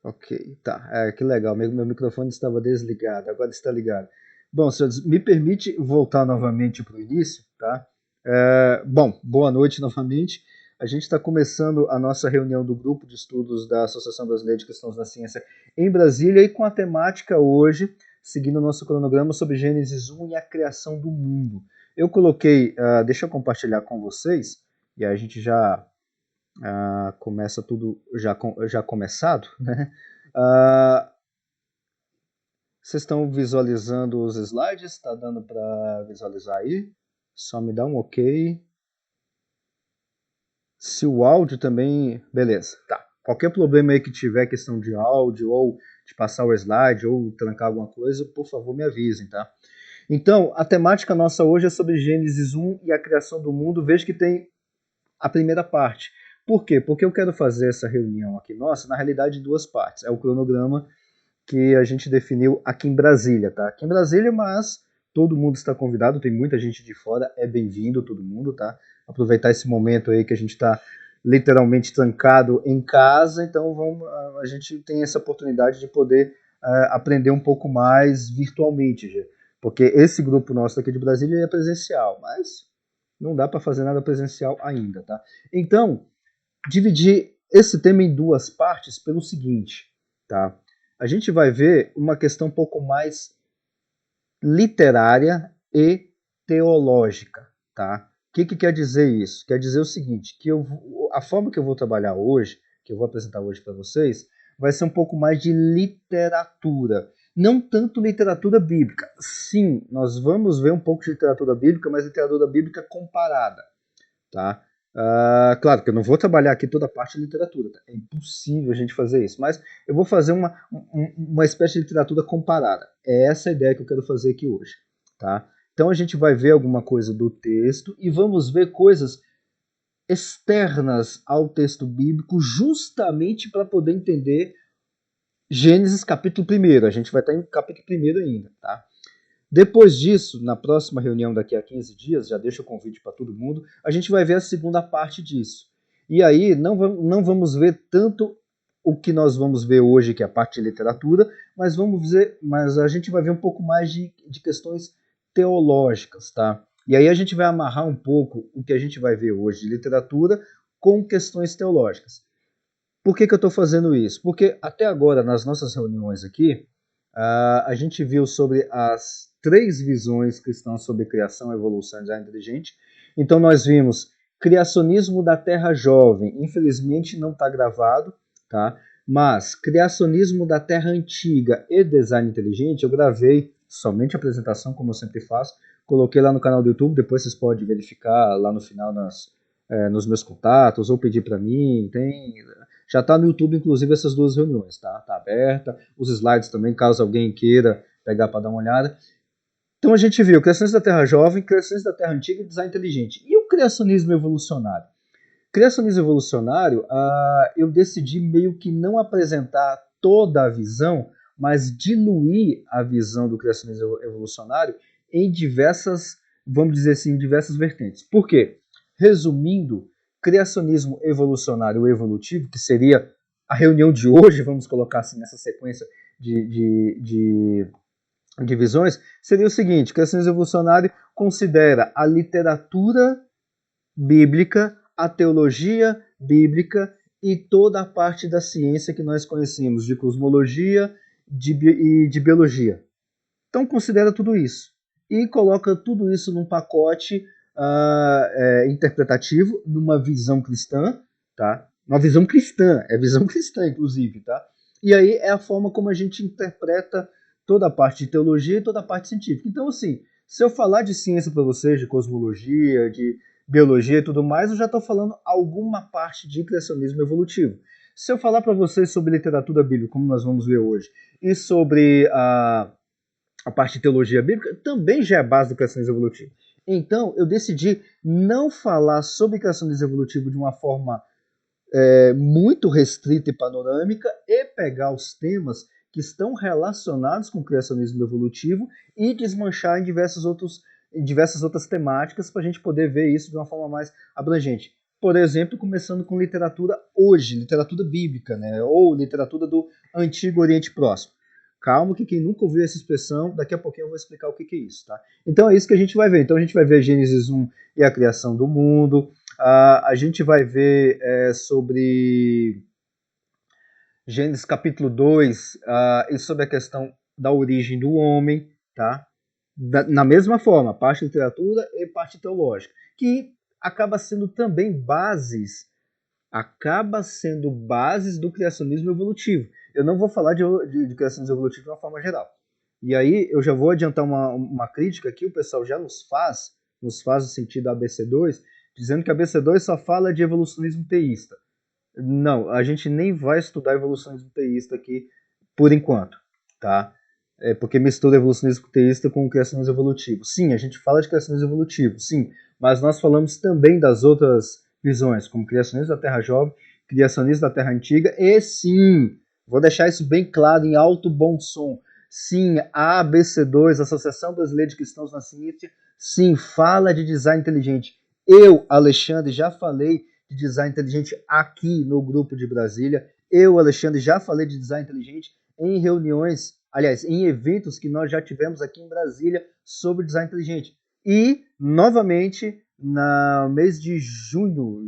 Ok, tá. Que legal. Meu microfone estava desligado, agora está ligado. Bom, senhores, me permite voltar novamente para o início, tá? Bom, boa noite novamente. A gente está começando a nossa reunião do grupo de estudos da Associação Brasileira de Cristãos na Ciência em Brasília e com a temática hoje, seguindo o nosso cronograma sobre Gênesis 1 e a criação do mundo. Eu coloquei, deixa eu compartilhar com vocês, e aí a gente já começa tudo já começado, né? Ah, Vocês estão visualizando os slides? Está dando para visualizar aí? Só me dá um ok. Se o áudio também. Beleza, tá. Qualquer problema aí que tiver, questão de áudio, ou de passar o slide, ou trancar alguma coisa, por favor me avisem, tá? Então, a temática nossa hoje é sobre Gênesis 1 e a criação do mundo. Veja que tem a primeira parte. Por quê? Porque eu quero fazer essa reunião aqui nossa, na realidade, em duas partes. É o cronograma que a gente definiu aqui em Brasília, tá? Aqui em Brasília, mas todo mundo está convidado, tem muita gente de fora, é bem-vindo todo mundo, tá? Aproveitar esse momento aí que a gente está literalmente trancado em casa, então a gente tem essa oportunidade de poder aprender um pouco mais virtualmente, porque esse grupo nosso aqui de Brasília é presencial, mas não dá para fazer nada presencial ainda, tá? Então, dividir esse tema em duas partes pelo seguinte, tá? A gente vai ver uma questão um pouco mais literária e teológica, tá? O que quer dizer isso? Quer dizer o seguinte, que a forma que eu vou trabalhar hoje, que eu vou apresentar hoje para vocês, vai ser um pouco mais de literatura. Não tanto literatura bíblica. Sim, nós vamos ver um pouco de literatura bíblica, mas literatura bíblica comparada, tá? Claro que eu não vou trabalhar aqui toda a parte de literatura, tá? É impossível a gente fazer isso, mas eu vou fazer uma espécie de literatura comparada. É essa a ideia que eu quero fazer aqui hoje, tá? Então a gente vai ver alguma coisa do texto e vamos ver coisas externas ao texto bíblico justamente para poder entender Gênesis capítulo 1. A gente vai estar em capítulo 1 ainda, tá? Depois disso, na próxima reunião daqui a 15 dias, já deixo o convite para todo mundo, a gente vai ver a segunda parte disso. E aí não vamos ver tanto o que nós vamos ver hoje, que é a parte de literatura, mas a gente vai ver um pouco mais de questões teológicas, tá? E aí a gente vai amarrar um pouco o que a gente vai ver hoje de literatura com questões teológicas. Por que eu estou fazendo isso? Porque até agora, nas nossas reuniões aqui, a gente viu sobre as três visões cristãs sobre criação, evolução e design inteligente. Então nós vimos criacionismo da Terra Jovem, infelizmente não está gravado, tá? Mas criacionismo da Terra Antiga e design inteligente, eu gravei somente a apresentação, como eu sempre faço, coloquei lá no canal do YouTube, depois vocês podem verificar lá no final nos meus contatos, ou pedir para mim, já está no YouTube, inclusive, essas duas reuniões, tá? Tá aberta. Os slides também, caso alguém queira pegar para dar uma olhada. Então a gente viu criacionismo da Terra Jovem, criacionismo da Terra Antiga e design inteligente. E o criacionismo evolucionário? Criacionismo evolucionário, eu decidi meio que não apresentar toda a visão, mas diluir a visão do criacionismo evolucionário em diversas, vamos dizer assim, em diversas vertentes. Por quê? Resumindo, criacionismo evolucionário evolutivo, que seria a reunião de hoje, vamos colocar assim nessa sequência de visões, seria o seguinte: criacionismo evolucionário considera a literatura bíblica, a teologia bíblica e toda a parte da ciência que nós conhecemos, de cosmologia e de biologia. Então considera tudo isso e coloca tudo isso num pacote interpretativo, numa visão cristã, tá? Uma visão cristã, é visão cristã, inclusive, tá? E aí é a forma como a gente interpreta toda a parte de teologia e toda a parte científica. Então, assim, se eu falar de ciência para vocês, de cosmologia, de biologia e tudo mais, eu já estou falando alguma parte de criacionismo evolutivo. Se eu falar para vocês sobre literatura bíblica, como nós vamos ver hoje, e sobre a parte de teologia bíblica, também já é a base do criacionismo evolutivo. Então, eu decidi não falar sobre criacionismo evolutivo de uma forma muito restrita e panorâmica e pegar os temas que estão relacionados com o criacionismo evolutivo e desmanchar em diversas outras temáticas para a gente poder ver isso de uma forma mais abrangente. Por exemplo, começando com literatura hoje, literatura bíblica, né? Ou literatura do Antigo Oriente Próximo. Calma que quem nunca ouviu essa expressão, daqui a pouquinho eu vou explicar o que é isso, tá? Então é isso que a gente vai ver. Então a gente vai ver Gênesis 1 e a criação do mundo. A gente vai ver sobre Gênesis capítulo 2 e sobre a questão da origem do homem, tá? Na mesma forma, parte literatura e parte teológica, que acaba sendo bases do criacionismo evolutivo. Eu não vou falar de criacionismo evolutivo de uma forma geral. E aí eu já vou adiantar uma crítica que o pessoal já nos faz no sentido ABC2, dizendo que a ABC2 só fala de evolucionismo teísta. Não, a gente nem vai estudar evolucionismo teísta aqui por enquanto, tá? Porque mistura evolucionismo teísta com criacionismo evolutivo. Sim, a gente fala de criacionismo evolutivo, sim, mas nós falamos também das outras visões, como criacionismo da Terra Jovem, criacionismo da Terra Antiga, e sim, vou deixar isso bem claro em alto bom som, sim, a ABC2, Associação Brasileira de Cristãos na Ciência, sim, fala de design inteligente. Eu, Alexandre, já falei de design inteligente aqui no grupo de Brasília. Eu, Alexandre, já falei de design inteligente em reuniões, aliás, em eventos que nós já tivemos aqui em Brasília sobre design inteligente. E, novamente, no mês de junho,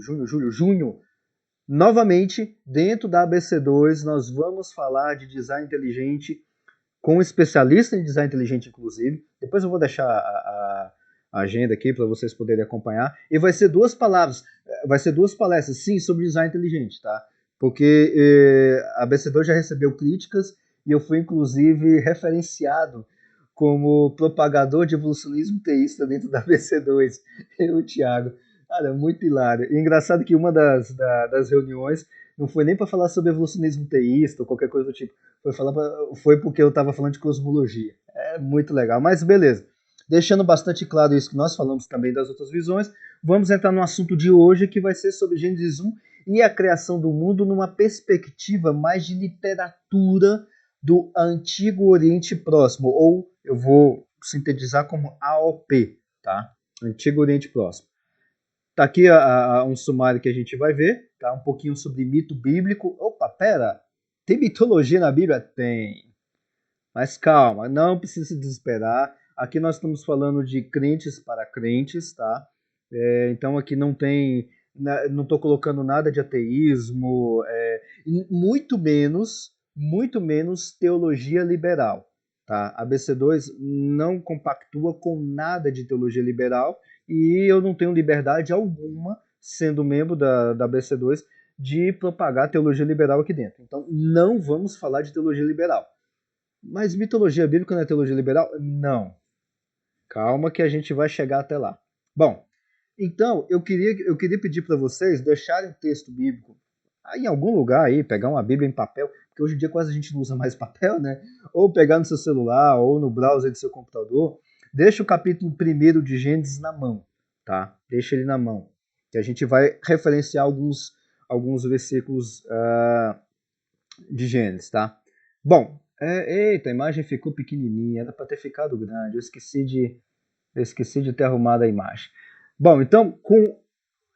novamente, dentro da ABC2, nós vamos falar de design inteligente com um especialista em design inteligente, inclusive. Depois eu vou deixar a agenda aqui para vocês poderem acompanhar. E vai ser duas palestras, sim, sobre design inteligente, tá? Porque a BC2 já recebeu críticas e eu fui, inclusive, referenciado como propagador de evolucionismo teísta dentro da BC2. Eu, Thiago. Cara, muito hilário. E engraçado que uma das reuniões não foi nem para falar sobre evolucionismo teísta ou qualquer coisa do tipo. Foi porque eu estava falando de cosmologia. É muito legal, mas beleza. Deixando bastante claro isso que nós falamos também das outras visões, vamos entrar no assunto de hoje, que vai ser sobre Gênesis 1 e a criação do mundo numa perspectiva mais de literatura do Antigo Oriente Próximo, ou eu vou sintetizar como AOP, tá? Antigo Oriente Próximo. Tá aqui um sumário que a gente vai ver, tá? Um pouquinho sobre mito bíblico. Opa, pera! Tem mitologia na Bíblia? Tem. Mas calma, não precisa se desesperar. Aqui nós estamos falando de crentes para crentes, tá? Então aqui não estou colocando nada de ateísmo, muito menos teologia liberal, tá? A BC2 não compactua com nada de teologia liberal e eu não tenho liberdade alguma, sendo membro da BC2, de propagar teologia liberal aqui dentro. Então não vamos falar de teologia liberal. Mas mitologia bíblica não é teologia liberal? Não. Calma que a gente vai chegar até lá. Bom, então eu queria pedir para vocês deixarem o texto bíblico em algum lugar aí, pegar uma Bíblia em papel, porque hoje em dia quase a gente não usa mais papel, né? Ou pegar no seu celular, ou no browser do seu computador. Deixa o capítulo 1 de Gênesis na mão, tá? Deixa ele na mão. Que a gente vai referenciar alguns versículos de Gênesis, tá? Bom, eita, a imagem ficou pequenininha, era para ter ficado grande. Eu esqueci de ter arrumado a imagem. Bom, então, com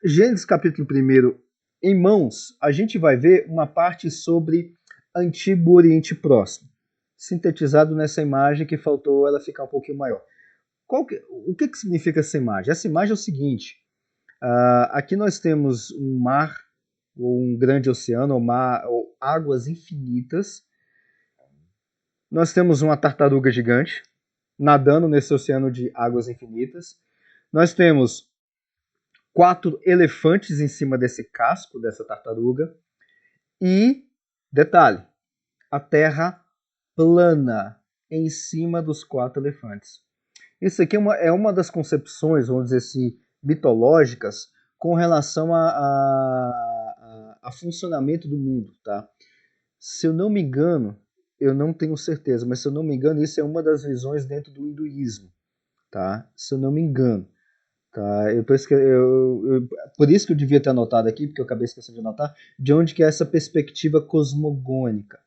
Gênesis capítulo 1 em mãos, a gente vai ver uma parte sobre Antigo Oriente Próximo, sintetizado nessa imagem que faltou ela ficar um pouquinho maior. O que significa essa imagem? Essa imagem é o seguinte, aqui nós temos um mar, ou um grande oceano, ou águas infinitas. Nós temos uma tartaruga gigante nadando nesse oceano de águas infinitas. Nós temos 4 elefantes em cima desse casco dessa tartaruga. E, detalhe, a terra plana em cima dos 4 elefantes. Isso aqui é uma das concepções, vamos dizer assim, mitológicas com relação a funcionamento do mundo, tá? Se eu não me engano, eu não tenho certeza, mas se eu não me engano, isso é uma das visões dentro do hinduísmo, tá? Se eu não me engano, tá? Por isso que eu devia ter anotado aqui, porque eu acabei esquecendo de anotar, de onde que é essa perspectiva cosmogônica.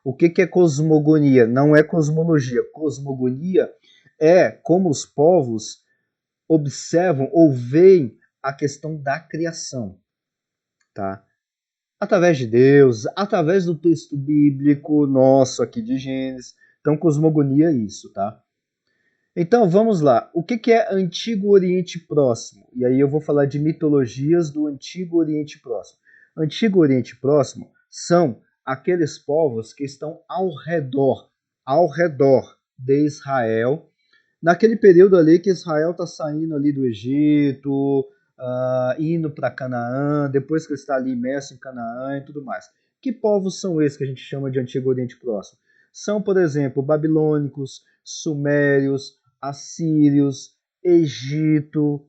O que é cosmogonia? Não é cosmologia. Cosmogonia é como os povos observam ou veem a questão da criação, tá? Através de Deus, através do texto bíblico nosso aqui de Gênesis. Então, cosmogonia é isso, tá? Então, vamos lá. O que é Antigo Oriente Próximo? E aí eu vou falar de mitologias do Antigo Oriente Próximo. Antigo Oriente Próximo são aqueles povos que estão ao redor de Israel, naquele período ali que Israel está saindo ali do Egito, indo para Canaã, depois que ele está ali imerso em Canaã e tudo mais. Que povos são esses que a gente chama de Antigo Oriente Próximo? São, por exemplo, babilônicos, sumérios, assírios, Egito,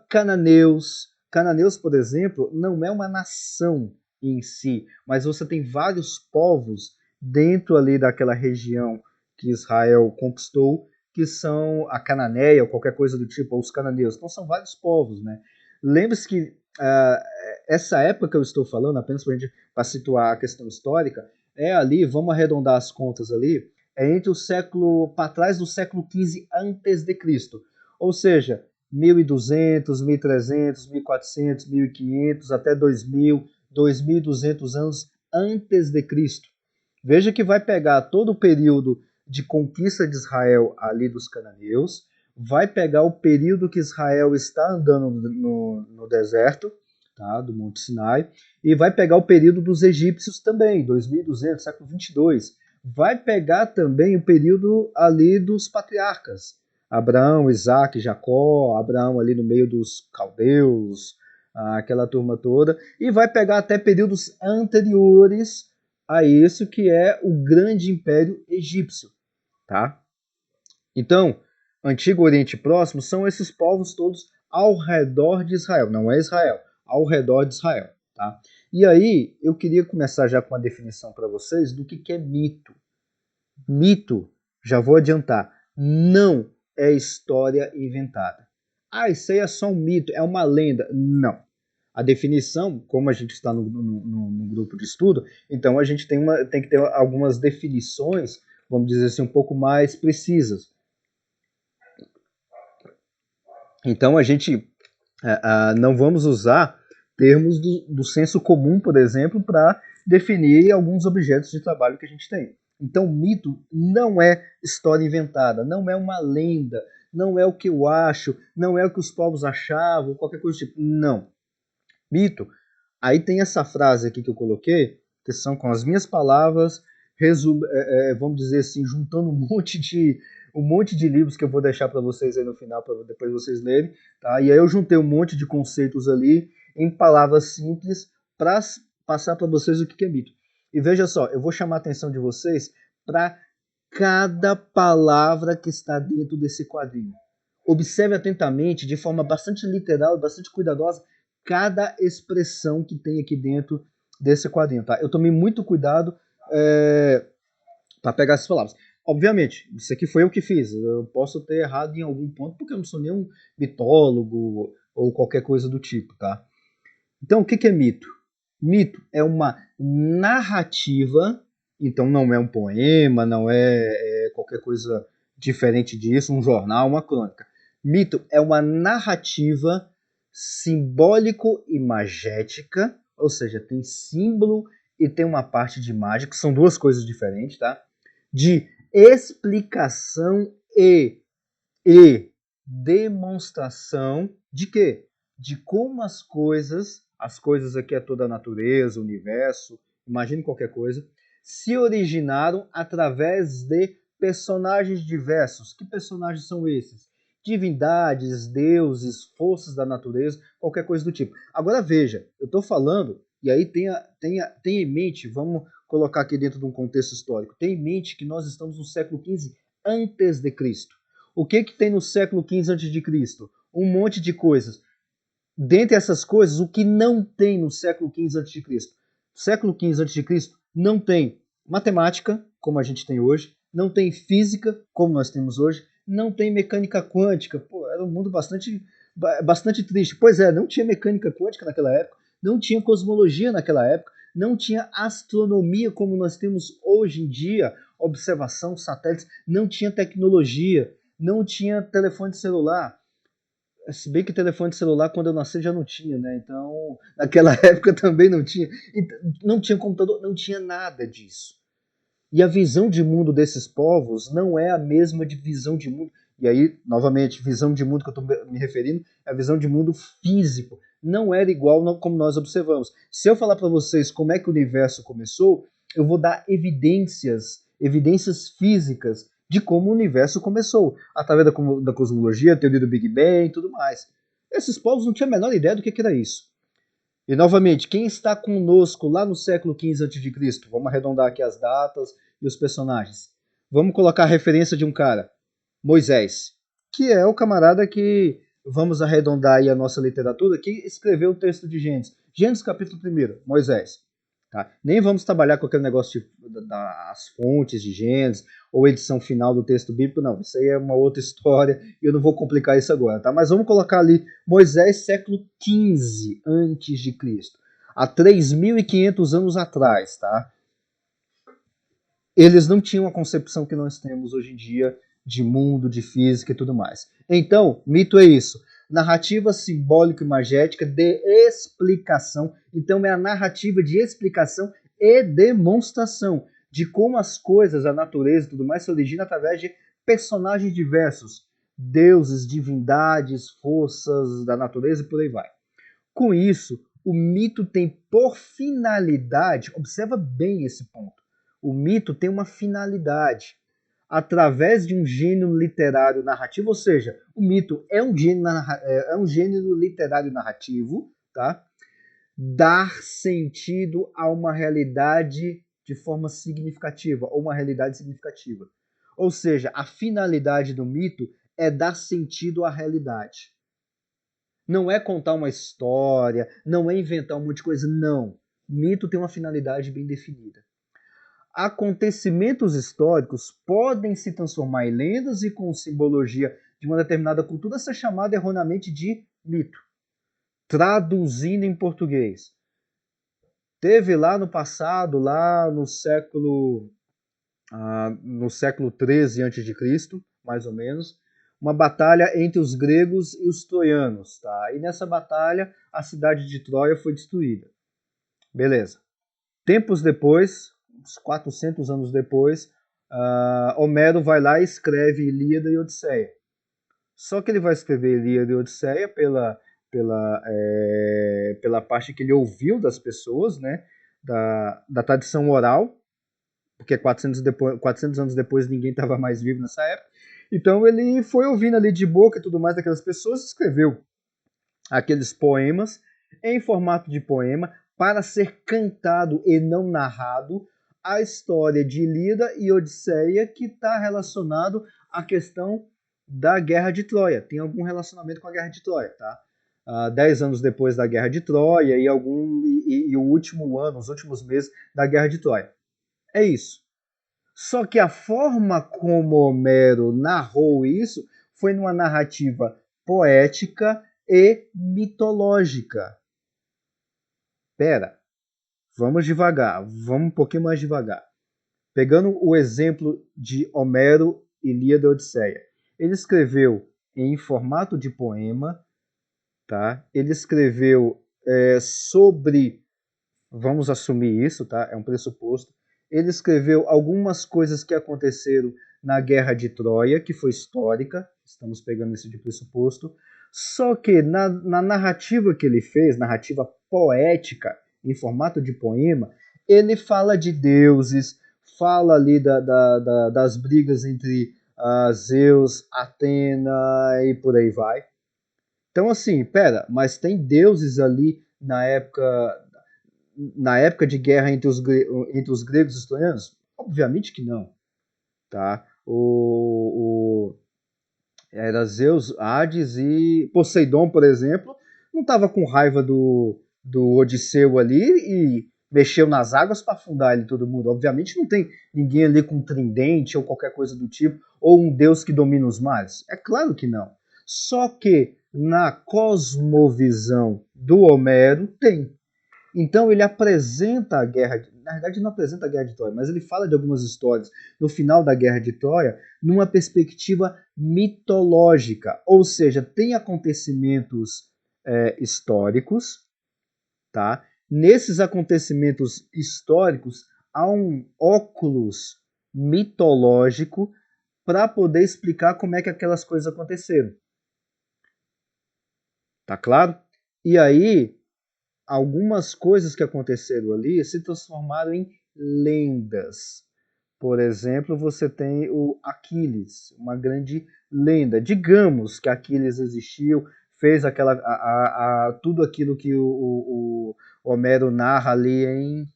cananeus. Cananeus, por exemplo, não é uma nação em si, mas você tem vários povos dentro ali daquela região que Israel conquistou, que são a Cananéia, ou qualquer coisa do tipo, ou os cananeus. Então são vários povos, né? Lembre-se que essa época que eu estou falando, apenas para situar a questão histórica, é ali, vamos arredondar as contas ali, é entre o século, para trás do século XV antes de Cristo. Ou seja, 1200, 1300, 1400, 1500 até 2000, 2200 anos antes de Cristo. Veja que vai pegar todo o período de conquista de Israel ali dos cananeus, vai pegar o período que Israel está andando no deserto, tá, do Monte Sinai, e vai pegar o período dos egípcios também, 2200, século 22. Vai pegar também o período ali dos patriarcas, Abraão, Isaac, Jacó, Abraão ali no meio dos caldeus, aquela turma toda, e vai pegar até períodos anteriores a isso, que é o grande império egípcio, tá? Então, Antigo Oriente Próximo são esses povos todos ao redor de Israel, não é Israel, ao redor de Israel, tá? E aí, eu queria começar já com a definição para vocês do que é mito. Mito, já vou adiantar, não é história inventada. Isso aí é só um mito, é uma lenda. Não. A definição, como a gente está no grupo de estudo, então a gente tem que ter algumas definições, vamos dizer assim, um pouco mais precisas. Então a gente não vamos usar termos do senso comum, por exemplo, para definir alguns objetos de trabalho que a gente tem. Então mito não é história inventada, não é uma lenda, não é o que eu acho, não é o que os povos achavam, qualquer coisa do tipo. Não. Mito. Aí tem essa frase aqui que eu coloquei, que são com as minhas palavras, vamos dizer assim, juntando um monte de livros que eu vou deixar para vocês aí no final, para depois vocês lerem. Tá? E aí eu juntei um monte de conceitos ali, em palavras simples, para passar para vocês o que é mito. E veja só, eu vou chamar a atenção de vocês para cada palavra que está dentro desse quadrinho. Observe atentamente, de forma bastante literal e bastante cuidadosa, cada expressão que tem aqui dentro desse quadrinho, tá? Eu tomei muito cuidado para pegar essas palavras. Obviamente, isso aqui foi eu que fiz. Eu posso ter errado em algum ponto, porque eu não sou nenhum mitólogo ou qualquer coisa do tipo, tá? Então, o que é mito? Mito é uma narrativa, então não é um poema, não é qualquer coisa diferente disso, um jornal, uma crônica. Mito é uma narrativa simbólico-imagética, ou seja, tem símbolo e tem uma parte de imagem, que são duas coisas diferentes, tá? De explicação e demonstração de quê? De como as coisas aqui é toda a natureza, o universo, imagine qualquer coisa, se originaram através de personagens diversos. Que personagens são esses? Divindades, deuses, forças da natureza, qualquer coisa do tipo. Agora veja, eu estou falando, e aí tenha em mente, vamos colocar aqui dentro de um contexto histórico, tenha em mente que nós estamos no século XV antes de Cristo. O que tem no século XV a.C.? Um monte de coisas. Dentre essas coisas, o que não tem no século XV a.C.? No século XV a.C. não tem matemática, como a gente tem hoje, não tem física, como nós temos hoje, não tem mecânica quântica. Pô, era um mundo bastante triste. Pois é, não tinha mecânica quântica naquela época, não tinha cosmologia naquela época, não tinha astronomia como nós temos hoje em dia, observação, satélites, não tinha tecnologia, não tinha telefone celular. Se bem que telefone celular, quando eu nasci, já não tinha, né? Então, naquela época também não tinha. Não tinha computador, não tinha nada disso. E a visão de mundo desses povos não é a mesma de visão de mundo. E aí, novamente, visão de mundo que eu estou me referindo é a visão de mundo físico. Não era igual como nós observamos. Se eu falar para vocês como é que o universo começou, eu vou dar evidências físicas de como o universo começou, através da cosmologia, a teoria do Big Bang e tudo mais. Esses povos não tinham a menor ideia do que era isso. E novamente, quem está conosco lá no século XV a.C.? Vamos arredondar aqui as datas e os personagens. Vamos colocar a referência de um cara, Moisés, que é o camarada que, vamos arredondar aí a nossa literatura, que escreveu o texto de Gênesis. Gênesis capítulo 1, Moisés. Tá? Nem vamos trabalhar com aquele negócio das fontes de Gênesis ou edição final do texto bíblico, não. Isso aí é uma outra história e eu não vou complicar isso agora. Tá? Mas vamos colocar ali Moisés, século XV antes de Cristo, há 3.500 anos atrás. Tá? Eles não tinham a concepção que nós temos hoje em dia de mundo, de física e tudo mais. Então, mito é isso. Narrativa simbólica imagética de explicação. Então, é a narrativa de explicação e demonstração de como as coisas, a natureza e tudo mais se origina através de personagens diversos. Deuses, divindades, forças da natureza e por aí vai. Com isso, o mito tem por finalidade, observa bem esse ponto, o mito tem uma finalidade através de um gênero literário narrativo, ou seja, o mito é um gênero literário narrativo, tá? Dar sentido a uma realidade de forma significativa, ou uma realidade significativa. Ou seja, a finalidade do mito é dar sentido à realidade. Não é contar uma história, não é inventar um monte de coisa, não. Mito tem uma finalidade bem definida. Acontecimentos históricos podem se transformar em lendas e, com simbologia de uma determinada cultura, ser chamada erroneamente de mito. Traduzindo em português. Teve lá no passado, lá no século XIII a.C., mais ou menos, uma batalha entre os gregos e os troianos. Tá? E nessa batalha, a cidade de Troia foi destruída. Beleza. Tempos depois, uns 400 anos depois, Homero vai lá e escreve Ilíada e Odisseia. Só que ele vai escrever Ilíada e Odisseia pela parte que ele ouviu das pessoas, né, da tradição oral, porque 400 anos depois ninguém estava mais vivo nessa época. Então ele foi ouvindo ali de boca e tudo mais daquelas pessoas, escreveu aqueles poemas em formato de poema para ser cantado e não narrado a história de Ilíada e Odisseia, que está relacionado à questão da Guerra de Troia. Tem algum relacionamento com a Guerra de Troia, tá? 10 anos depois da Guerra de Troia e o último ano, os últimos meses da Guerra de Troia. É isso. Só que a forma como Homero narrou isso foi numa narrativa poética e mitológica. Pera, vamos devagar, vamos um pouquinho mais devagar. Pegando o exemplo de Homero, Ilíada e Odisseia. Ele escreveu em formato de poema, tá? Ele escreveu sobre, vamos assumir isso, tá? É um pressuposto. Ele escreveu algumas coisas que aconteceram na Guerra de Troia, que foi histórica, estamos pegando isso de pressuposto. Só que na narrativa que ele fez, narrativa poética, em formato de poema, ele fala de deuses, fala ali das brigas entre Zeus, Atena e por aí vai. Então assim, pera, mas tem deuses ali na época de guerra entre os gregos e os troianos? Obviamente que não. Tá? Era Zeus, Hades e Poseidon, por exemplo, não estava com raiva do Odisseu ali e mexeu nas águas para afundar ele todo mundo. Obviamente não tem ninguém ali com tridente ou qualquer coisa do tipo, ou um deus que domina os mares. É claro que não. Só que na cosmovisão do Homero tem. Então ele apresenta a guerra, na verdade não apresenta a guerra de Troia, mas ele fala de algumas histórias no final da guerra de Troia numa perspectiva mitológica, ou seja, tem acontecimentos históricos, tá? Nesses acontecimentos históricos há um óculos mitológico para poder explicar como é que aquelas coisas aconteceram. Tá claro? E aí algumas coisas que aconteceram ali se transformaram em lendas. Por exemplo, você tem o Aquiles, uma grande lenda. Digamos que Aquiles existiu, fez tudo aquilo que o Homero narra ali em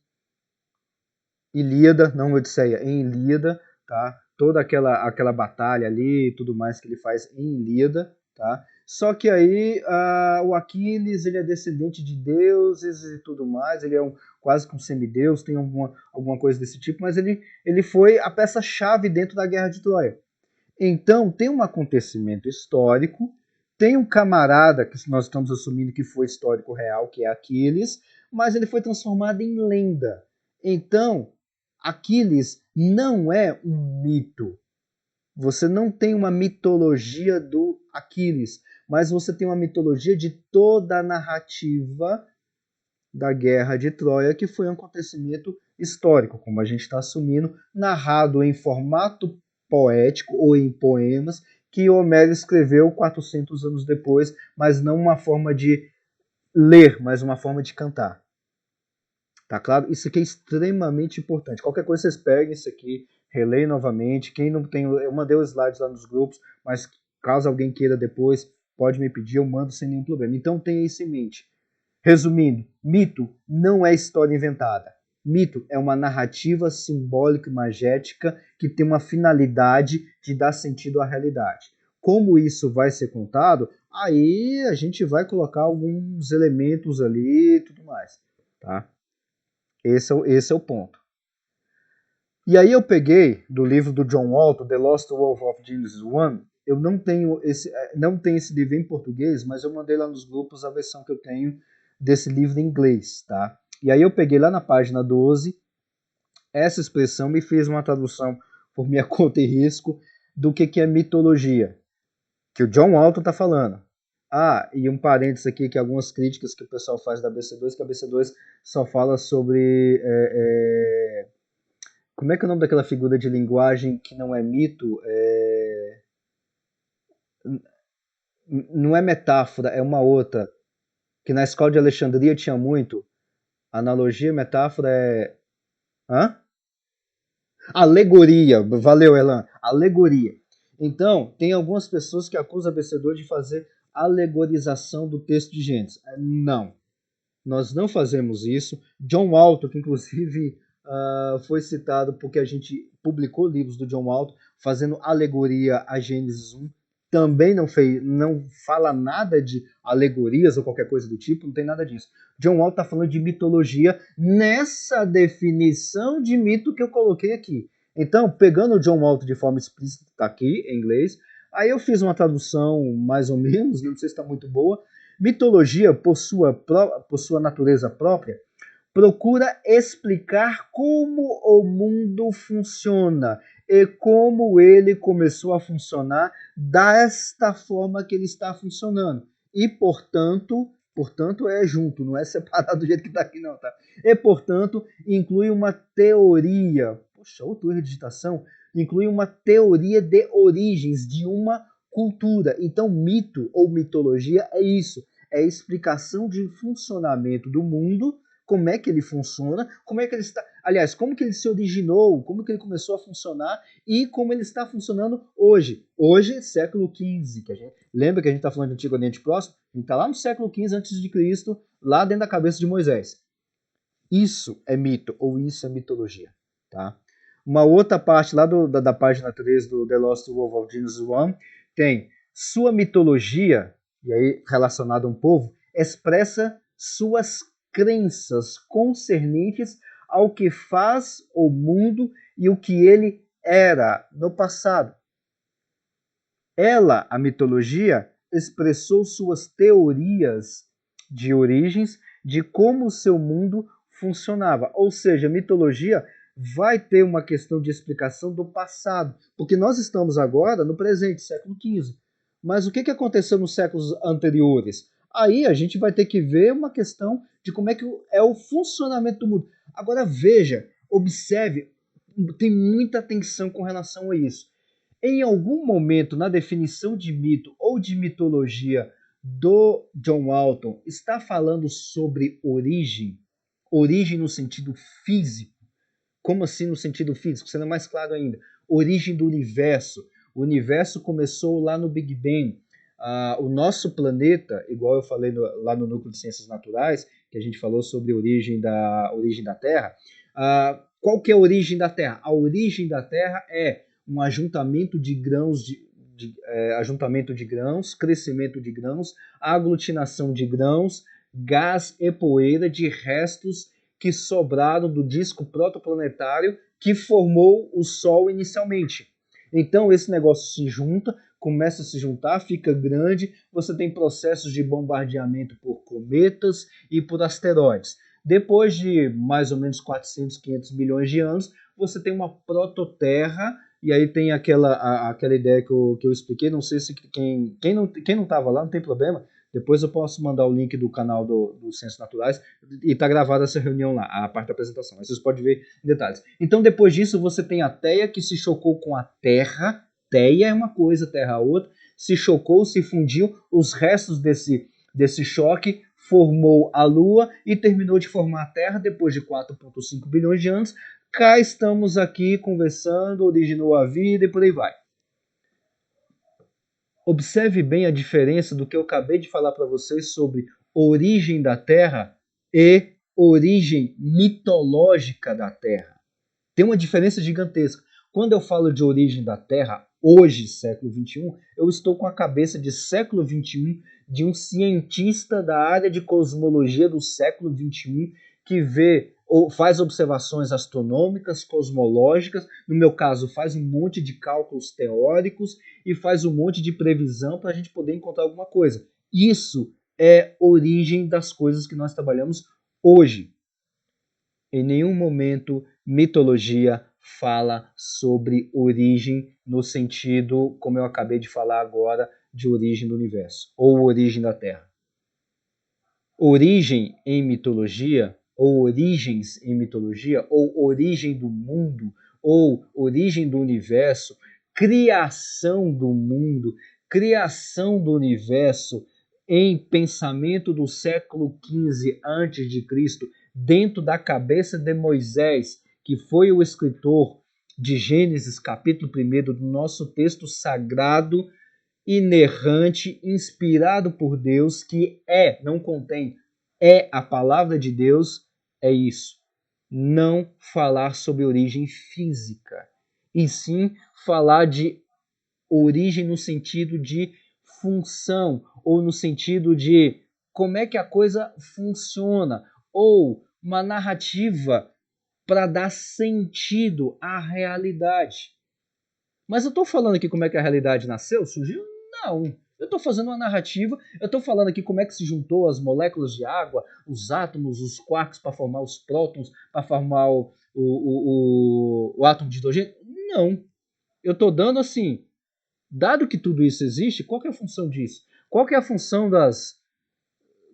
Ilíada, não Odisseia, em Ilíada, tá? Toda aquela batalha ali e tudo mais que ele faz em Ilíada, tá? Só que aí o Aquiles ele é descendente de deuses e tudo mais, ele é quase que um semideus, tem alguma coisa desse tipo, mas ele foi a peça-chave dentro da Guerra de Troia. Então, tem um acontecimento histórico, tem um camarada que nós estamos assumindo que foi histórico real, que é Aquiles, mas ele foi transformado em lenda. Então, Aquiles não é um mito. Você não tem uma mitologia do Aquiles, mas você tem uma mitologia de toda a narrativa da Guerra de Troia, que foi um acontecimento histórico, como a gente está assumindo, narrado em formato poético ou em poemas, que Homero escreveu 400 anos depois, mas não uma forma de ler, mas uma forma de cantar. Tá claro? Isso aqui é extremamente importante. Qualquer coisa vocês peguem isso aqui, releem novamente. Quem não tem, eu mandei os slides lá nos grupos, mas caso alguém queira depois, pode me pedir, eu mando sem nenhum problema. Então tenha isso em mente. Resumindo, mito não é história inventada. Mito é uma narrativa simbólica e magética que tem uma finalidade de dar sentido à realidade. Como isso vai ser contado, aí a gente vai colocar alguns elementos ali e tudo mais. Tá? Esse é o ponto. E aí eu peguei do livro do John Walton, The Lost World of Genesis 1. Eu não tenho esse livro em português, mas eu mandei lá nos grupos a versão que eu tenho desse livro em inglês, tá? E aí eu peguei lá na página 12 essa expressão e fiz uma tradução por minha conta e risco do que é mitologia, que o John Walton está falando. Ah, e um parênteses aqui, que algumas críticas que o pessoal faz da BC2, que a BC2 só fala sobre... como é que é o nome daquela figura de linguagem que não é mito? Não é metáfora, é uma outra. Que na escola de Alexandria tinha muito. Analogia, metáfora é... Hã? Alegoria. Valeu, Elan. Alegoria. Então, tem algumas pessoas que acusam a BC2 de fazer alegorização do texto de Gênesis. Não. Nós não fazemos isso. John Walton, que inclusive foi citado porque a gente publicou livros do John Walton fazendo alegoria a Gênesis 1, também não fala nada de alegorias ou qualquer coisa do tipo, não tem nada disso. John Walton está falando de mitologia nessa definição de mito que eu coloquei aqui. Então, pegando o John Walton de forma explícita, está aqui em inglês, aí eu fiz uma tradução mais ou menos, não sei se está muito boa. Mitologia, por sua natureza própria, procura explicar como o mundo funciona e como ele começou a funcionar desta forma que ele está funcionando. E, portanto é junto, não é separado do jeito que está aqui não, tá? E, portanto, inclui uma teoria, poxa, outra erro de digitação, inclui uma teoria de origens de uma cultura. Então, mito ou mitologia é isso, é a explicação de funcionamento do mundo, como é que ele funciona, como é que ele está, aliás, como que ele se originou, como que ele começou a funcionar e como ele está funcionando hoje. Hoje, século XV, lembra que a gente está falando de Antigo Oriente Próximo? A gente está lá no século XV a.C., lá dentro da cabeça de Moisés. Isso é mito, ou isso é mitologia. Tá? Uma outra parte lá da página 3 do The Lost World of Genesis 1 tem sua mitologia, e aí relacionado a um povo, expressa suas crenças concernentes ao que faz o mundo e o que ele era no passado. Ela, a mitologia, expressou suas teorias de origens de como o seu mundo funcionava. Ou seja, mitologia vai ter uma questão de explicação do passado, porque nós estamos agora no presente, século XV. Mas o que aconteceu nos séculos anteriores? Aí a gente vai ter que ver uma questão de como é que é o funcionamento do mundo. Agora veja, observe, tem muita atenção com relação a isso. Em algum momento na definição de mito ou de mitologia do John Walton, está falando sobre origem? Origem no sentido físico? Como assim no sentido físico? Sendo mais claro ainda, origem do universo. O universo começou lá no Big Bang. O nosso planeta, igual eu falei lá no Núcleo de Ciências Naturais, que a gente falou sobre a origem da Terra, qual que é a origem da Terra? A origem da Terra é um ajuntamento de grãos, ajuntamento de grãos, crescimento de grãos, aglutinação de grãos, gás e poeira de restos que sobraram do disco protoplanetário que formou o Sol inicialmente. Então esse negócio se junta, começa a se juntar, fica grande, você tem processos de bombardeamento por cometas e por asteroides. Depois de mais ou menos 400, 500 milhões de anos, você tem uma prototerra, e aí tem aquela ideia que eu expliquei, não sei se quem não estava lá, não tem problema, depois eu posso mandar o link do canal do Ciências Naturais e está gravada essa reunião lá, a parte da apresentação. Mas vocês podem ver em detalhes. Então, depois disso, você tem a Theia que se chocou com a Terra. Theia é uma coisa, Terra é outra. Se chocou, se fundiu. Os restos desse choque formou a Lua e terminou de formar a Terra depois de 4,5 bilhões de anos. Cá estamos aqui conversando, originou a vida e por aí vai. Observe bem a diferença do que eu acabei de falar para vocês sobre origem da Terra e origem mitológica da Terra. Tem uma diferença gigantesca. Quando eu falo de origem da Terra, hoje, século XXI, eu estou com a cabeça de século XXI, de um cientista da área de cosmologia do século XXI, que vê ou faz observações astronômicas, cosmológicas, no meu caso faz um monte de cálculos teóricos e faz um monte de previsão para a gente poder encontrar alguma coisa. Isso é origem das coisas que nós trabalhamos hoje. Em nenhum momento mitologia fala sobre origem no sentido, como eu acabei de falar agora, de origem do universo ou origem da Terra. Origem em mitologia, ou origens em mitologia, ou origem do mundo, ou origem do universo, criação do mundo, criação do universo em pensamento do século XV a.C., dentro da cabeça de Moisés, que foi o escritor de Gênesis, capítulo 1 do nosso texto sagrado, inerrante, inspirado por Deus, que não contém, é a palavra de Deus, é isso. Não falar sobre origem física, e sim falar de origem no sentido de função, ou no sentido de como é que a coisa funciona, ou uma narrativa para dar sentido à realidade. Mas eu estou falando aqui como é que a realidade nasceu, surgiu? Não. Eu estou fazendo uma narrativa, eu estou falando aqui como é que se juntou as moléculas de água, os átomos, os quarks para formar os prótons, para formar o átomo de hidrogênio. Não. Eu estou dando assim, dado que tudo isso existe, qual que é a função disso? Qual que é a função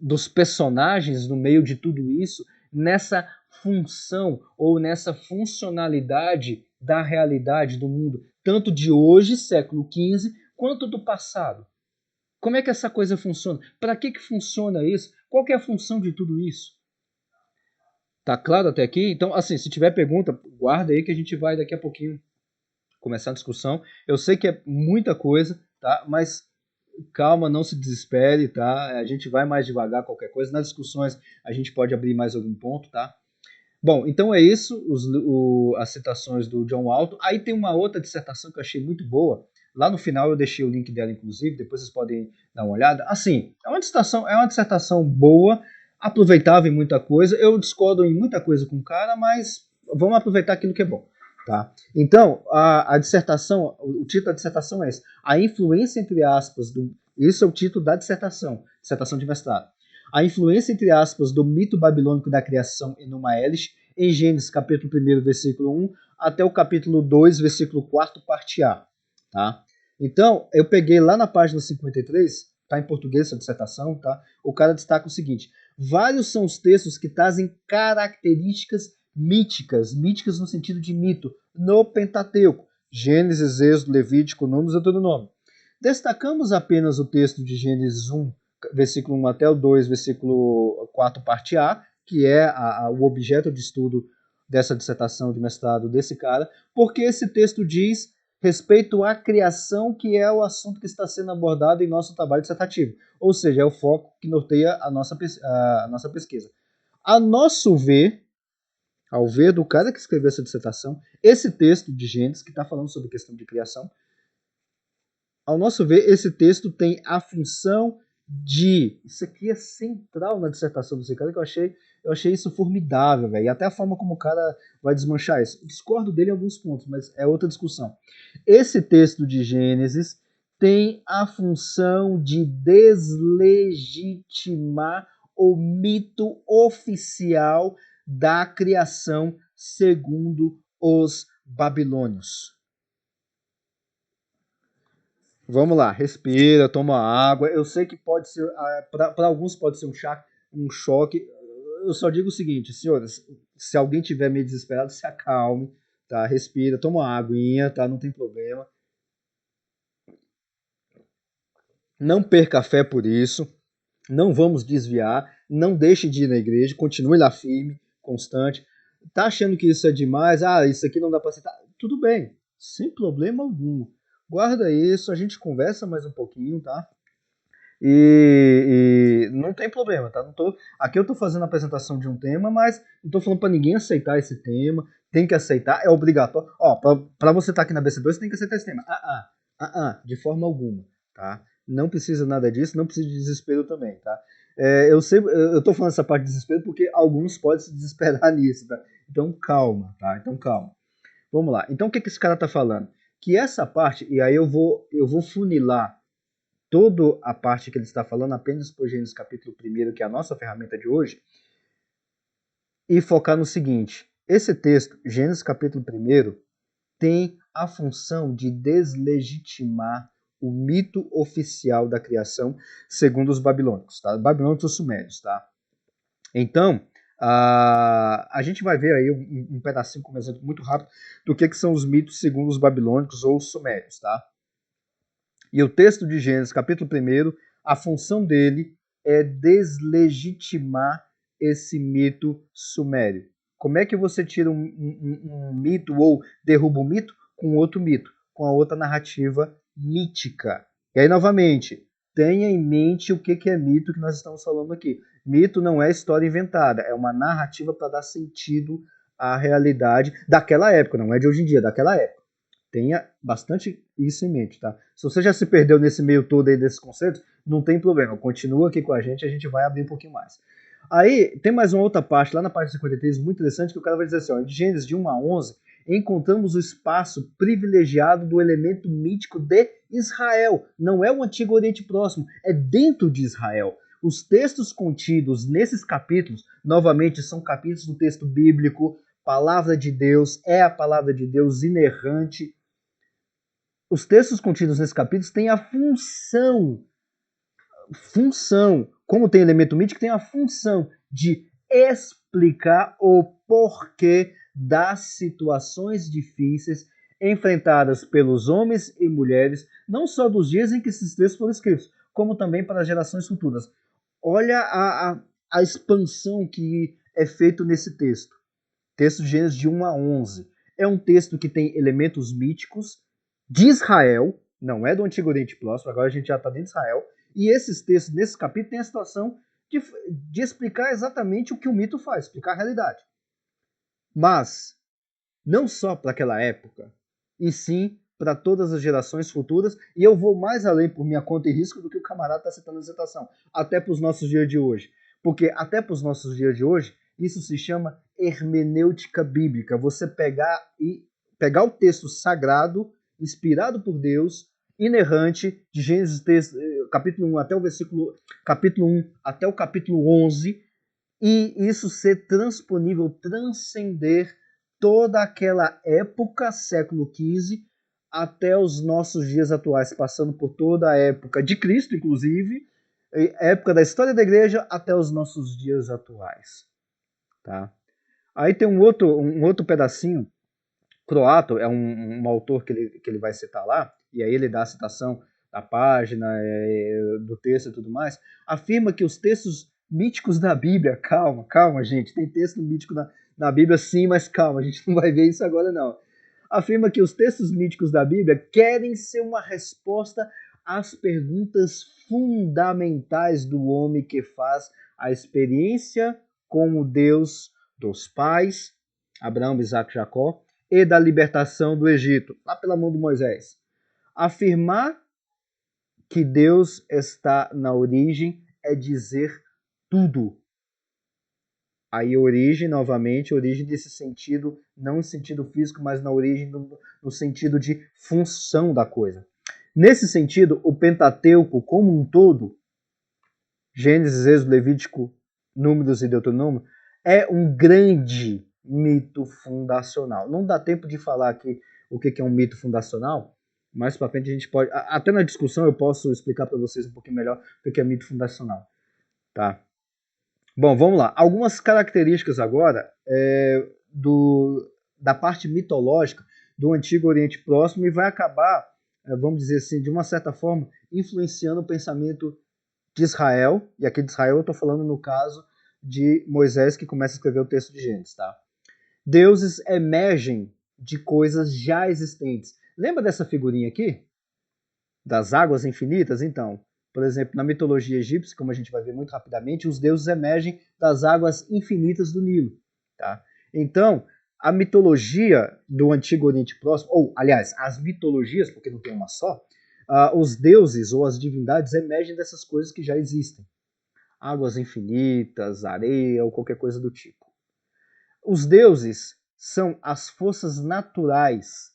dos personagens no meio de tudo isso, nessa função ou nessa funcionalidade da realidade do mundo, tanto de hoje, século XV, quanto do passado? Como é que essa coisa funciona? Para que funciona isso? Qual que é a função de tudo isso? Tá claro até aqui? Então, assim, se tiver pergunta, guarda aí que a gente vai daqui a pouquinho começar a discussão. Eu sei que é muita coisa, tá? Mas calma, não se desespere, tá? A gente vai mais devagar, qualquer coisa. Nas discussões a gente pode abrir mais algum ponto, tá? Bom, então é isso, as citações do John Walton. Aí tem uma outra dissertação que eu achei muito boa. Lá no final eu deixei o link dela, inclusive, depois vocês podem dar uma olhada. Assim, é uma dissertação boa, aproveitável em muita coisa. Eu discordo em muita coisa com o cara, mas vamos aproveitar aquilo que é bom. Tá? Então, a dissertação, o título da dissertação é esse. A influência, entre aspas, isso é o título da dissertação de mestrado. A influência, entre aspas, do mito babilônico da criação em Numa Elish, em Gênesis capítulo 1, versículo 1, até o capítulo 2, versículo 4, parte A. Tá? Então, eu peguei lá na página 53, tá em português essa dissertação, tá? O cara destaca o seguinte: vários são os textos que trazem características míticas no sentido de mito, no Pentateuco, Gênesis, Êxodo, Levítico, Números e Deuteronômio. Destacamos apenas o texto de Gênesis 1, versículo 1 até o 2, versículo 4, parte A, que é o objeto de estudo dessa dissertação de mestrado desse cara, porque esse texto diz respeito à criação, que é o assunto que está sendo abordado em nosso trabalho dissertativo. Ou seja, é o foco que norteia a nossa pesquisa. A nosso ver, ao ver do cara que escreveu essa dissertação, esse texto de Gênesis, que está falando sobre questão de criação, ao nosso ver, esse texto tem a função de... Isso aqui é central na dissertação desse cara, que eu achei isso formidável, velho. E até a forma como o cara vai desmanchar isso. Eu discordo dele em alguns pontos, mas é outra discussão. Esse texto de Gênesis tem a função de deslegitimar o mito oficial da criação segundo os babilônios. Vamos lá, respira, toma água. Eu sei que pode ser, para alguns pode ser um choque. Eu só digo o seguinte, senhores, se alguém tiver meio desesperado, se acalme, tá? Respira, toma uma aguinha, tá? Não tem problema. Não perca a fé por isso. Não vamos desviar. Não deixe de ir na igreja. Continue lá firme, constante. Tá achando que isso é demais? Ah, isso aqui não dá para aceitar. Tudo bem, sem problema algum. Guarda isso, a gente conversa mais um pouquinho, tá? E não tem problema, tá? Aqui eu tô fazendo a apresentação de um tema, mas não tô falando para ninguém aceitar esse tema. Tem que aceitar, é obrigatório. Ó, para você estar aqui na BC2, você tem que aceitar esse tema. De forma alguma, tá? Não precisa nada disso, não precisa de desespero também, tá? Eu tô falando essa parte de desespero porque alguns podem se desesperar nisso, tá? Então calma, tá? Então calma. Vamos lá. Então o que esse cara tá falando? Que essa parte, e aí eu vou funilar toda a parte que ele está falando apenas por Gênesis capítulo 1, que é a nossa ferramenta de hoje, e focar no seguinte: esse texto, Gênesis capítulo 1, tem a função de deslegitimar o mito oficial da criação segundo os babilônicos, tá? Babilônicos ou sumérios, tá? Então, a gente vai ver aí um pedacinho, como exemplo muito rápido, do que são os mitos segundo os babilônicos ou os sumérios, tá? E o texto de Gênesis, capítulo 1, a função dele é deslegitimar esse mito sumério. Como é que você tira um mito ou derruba um mito com outro mito, com a outra narrativa mítica? E aí, novamente, tenha em mente o que é mito que nós estamos falando aqui. Mito não é história inventada, é uma narrativa para dar sentido à realidade daquela época, não é de hoje em dia, daquela época. Tenha bastante isso em mente, tá? Se você já se perdeu nesse meio todo aí desses conceitos, não tem problema. Continua aqui com a gente vai abrir um pouquinho mais. Aí, tem mais uma outra parte, lá na parte 53, muito interessante, que o cara vai dizer assim, ó, em Gênesis de 1 a 11, encontramos o espaço privilegiado do elemento mítico de Israel. Não é o Antigo Oriente Próximo, é dentro de Israel. Os textos contidos nesses capítulos, novamente, são capítulos do texto bíblico, palavra de Deus, é a palavra de Deus inerrante. Os textos contidos nesse capítulo têm a função, como tem elemento mítico, tem a função de explicar o porquê das situações difíceis enfrentadas pelos homens e mulheres, não só dos dias em que esses textos foram escritos, como também para gerações futuras. Olha a expansão que é feito nesse texto. Texto de Gênesis de 1 a 11. É um texto que tem elementos míticos de Israel, não é do Antigo Oriente Próximo, agora a gente já está dentro de Israel, e esses textos, nesse capítulo, tem a situação de explicar exatamente o que o mito faz, explicar a realidade. Mas, não só para aquela época, e sim para todas as gerações futuras, e eu vou mais além por minha conta e risco do que o camarada está citando na dissertação, até para os nossos dias de hoje. Porque até para os nossos dias de hoje, isso se chama hermenêutica bíblica. Você pegar o texto sagrado, inspirado por Deus, inerrante de Gênesis capítulo 1 até o capítulo 1 até o capítulo 11, e isso ser transponível, transcender toda aquela época, século XV, até os nossos dias atuais, passando por toda a época de Cristo, inclusive, época da história da igreja, até os nossos dias atuais. Tá? Aí tem um outro pedacinho, Croato é um autor que ele vai citar lá, e aí ele dá a citação da página, do texto e tudo mais, afirma que os textos míticos da Bíblia, calma gente, tem texto mítico na Bíblia sim, mas calma, a gente não vai ver isso agora não. Afirma que os textos míticos da Bíblia querem ser uma resposta às perguntas fundamentais do homem que faz a experiência com o Deus dos pais, Abraão, Isaac e Jacó, e da libertação do Egito, lá pela mão de Moisés. Afirmar que Deus está na origem é dizer tudo. Aí origem, novamente, origem desse sentido, não no sentido físico, mas na origem no sentido de função da coisa. Nesse sentido, o Pentateuco como um todo, Gênesis, Êxodo, Levítico, Números e Deuteronômio, é um grande mito fundacional. Não dá tempo de falar aqui o que é um mito fundacional, mais para frente a gente pode, até na discussão eu posso explicar para vocês um pouquinho melhor o que é mito fundacional. Tá? Bom, vamos lá. Algumas características agora da parte mitológica do Antigo Oriente Próximo e vai acabar, vamos dizer assim, de uma certa forma, influenciando o pensamento de Israel, e aqui de Israel eu estou falando no caso de Moisés, que começa a escrever o texto de Gênesis. Tá? Deuses emergem de coisas já existentes. Lembra dessa figurinha aqui? Das águas infinitas? Então, por exemplo, na mitologia egípcia, como a gente vai ver muito rapidamente, os deuses emergem das águas infinitas do Nilo. Tá? Então, a mitologia do Antigo Oriente Próximo, ou, aliás, as mitologias, porque não tem uma só, os deuses ou as divindades emergem dessas coisas que já existem. Águas infinitas, areia ou qualquer coisa do tipo. Os deuses são as forças naturais.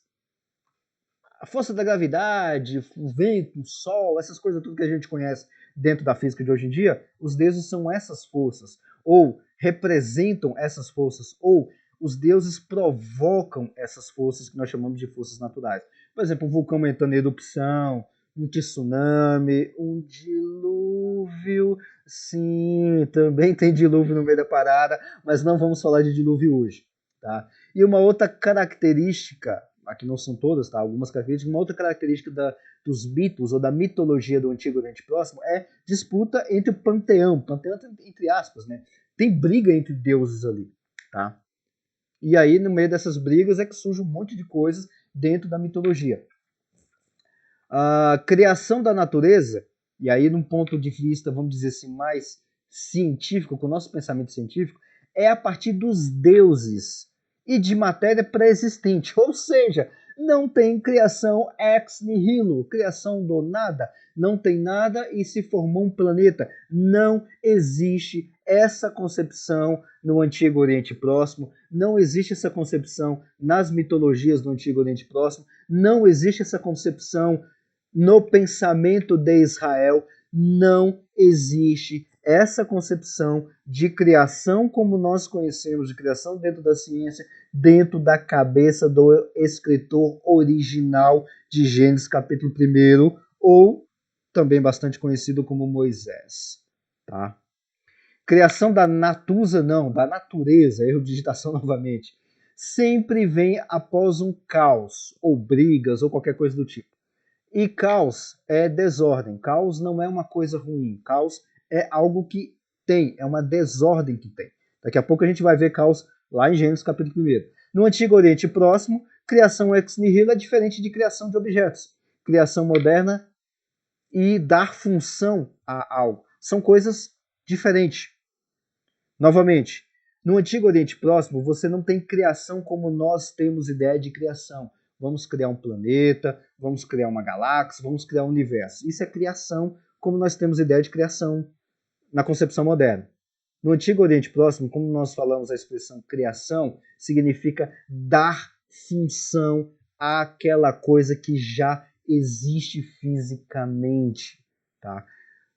A força da gravidade, o vento, o sol, essas coisas tudo que a gente conhece dentro da física de hoje em dia, os deuses são essas forças, ou representam essas forças, ou os deuses provocam essas forças que nós chamamos de forças naturais. Por exemplo, um vulcão entrando em erupção, um tsunami, um dilúvio. Sim, também tem dilúvio no meio da parada, mas não vamos falar de dilúvio hoje. Tá? E uma outra característica, aqui não são todas, tá? Algumas características, uma outra característica dos mitos ou da mitologia do Antigo Oriente Próximo é disputa entre o panteão entre aspas, né? Tem briga entre deuses ali, tá? E aí, no meio dessas brigas, é que surge um monte de coisas dentro da mitologia. A criação da natureza, e aí num ponto de vista, vamos dizer assim, mais científico, com o nosso pensamento científico, é a partir dos deuses e de matéria pré-existente, ou seja, não tem criação ex nihilo, criação do nada, não tem nada e se formou um planeta. Não existe essa concepção no Antigo Oriente Próximo, não existe essa concepção nas mitologias do Antigo Oriente Próximo, não existe essa concepção no pensamento de Israel, não existe essa concepção de criação como nós conhecemos, de criação dentro da ciência, dentro da cabeça do escritor original de Gênesis capítulo 1, ou também bastante conhecido como Moisés. Tá? Criação da natusa, não, da natureza, erro de digitação novamente, sempre vem após um caos, ou brigas, ou qualquer coisa do tipo. E caos é desordem. Caos não é uma coisa ruim. Caos é algo que tem, é uma desordem que tem. Daqui a pouco a gente vai ver caos lá em Gênesis capítulo 1. No Antigo Oriente Próximo, criação ex nihilo é diferente de criação de objetos. Criação moderna e dar função a algo. São coisas diferentes. Novamente, no Antigo Oriente Próximo, você não tem criação como nós temos ideia de criação. Vamos criar um planeta, vamos criar uma galáxia, vamos criar um universo. Isso é criação como nós temos ideia de criação na concepção moderna. No Antigo Oriente Próximo, como nós falamos a expressão criação, significa dar função àquela coisa que já existe fisicamente, tá?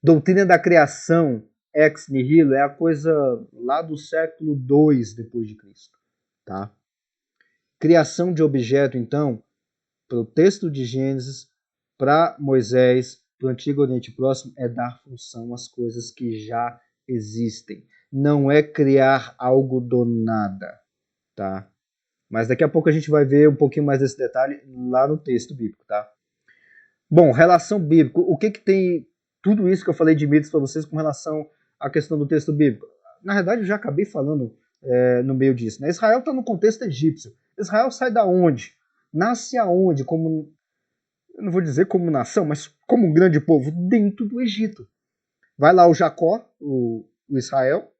Doutrina da criação, ex nihilo, é a coisa lá do século II depois de Cristo, tá? Criação de objeto, então, para o texto de Gênesis, para Moisés, para o Antigo Oriente Próximo, é dar função às coisas que já existem. Não é criar algo do nada, tá? Mas daqui a pouco a gente vai ver um pouquinho mais desse detalhe lá no texto bíblico, tá? Bom, relação bíblica. O que tem tudo isso que eu falei de mitos para vocês com relação à questão do texto bíblico? Na verdade, eu já acabei falando no meio disso, né? Israel está no contexto egípcio. Israel sai da onde? Nasce aonde? Como, eu não vou dizer como nação, mas como um grande povo dentro do Egito. Vai lá o Jacó, o Israel,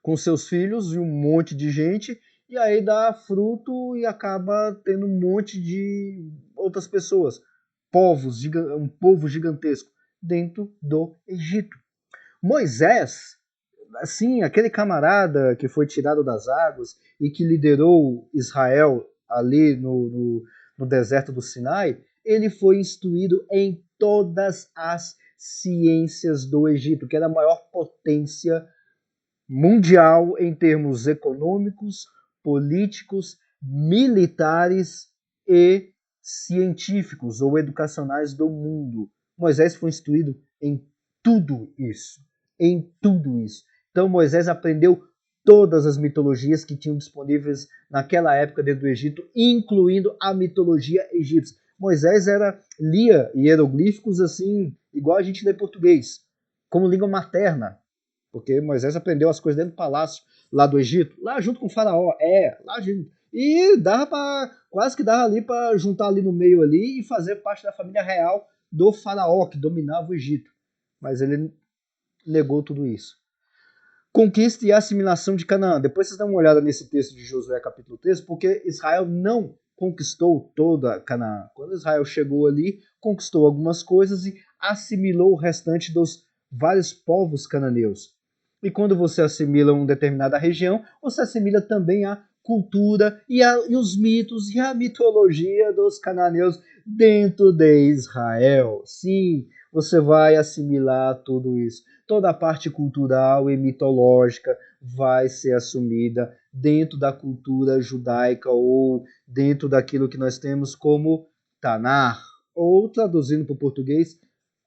com seus filhos e um monte de gente, e aí dá fruto e acaba tendo um monte de outras pessoas, um povo gigantesco dentro do Egito. Moisés, assim, aquele camarada que foi tirado das águas e que liderou Israel ali no deserto do Sinai, ele foi instruído em todas as ciências do Egito, que era a maior potência mundial em termos econômicos, políticos, militares e científicos ou educacionais do mundo. Moisés foi instruído em tudo isso. Em tudo isso. Então Moisés aprendeu todas as mitologias que tinham disponíveis naquela época dentro do Egito, incluindo a mitologia egípcia. Moisés lia hieroglíficos assim, igual a gente lê português, como língua materna. Porque Moisés aprendeu as coisas dentro do palácio lá do Egito, lá junto com o faraó, lá junto. E quase que dava ali para juntar ali no meio ali e fazer parte da família real do faraó que dominava o Egito. Mas ele negou tudo isso. Conquista e assimilação de Canaã. Depois vocês dão uma olhada nesse texto de Josué capítulo 3, porque Israel não conquistou toda Canaã. Quando Israel chegou ali, conquistou algumas coisas e assimilou o restante dos vários povos cananeus. E quando você assimila uma determinada região, você assimila também a cultura e os mitos e a mitologia dos cananeus dentro de Israel. Sim, você vai assimilar tudo isso. Toda a parte cultural e mitológica vai ser assumida dentro da cultura judaica ou dentro daquilo que nós temos como Tanar, ou traduzindo para o português,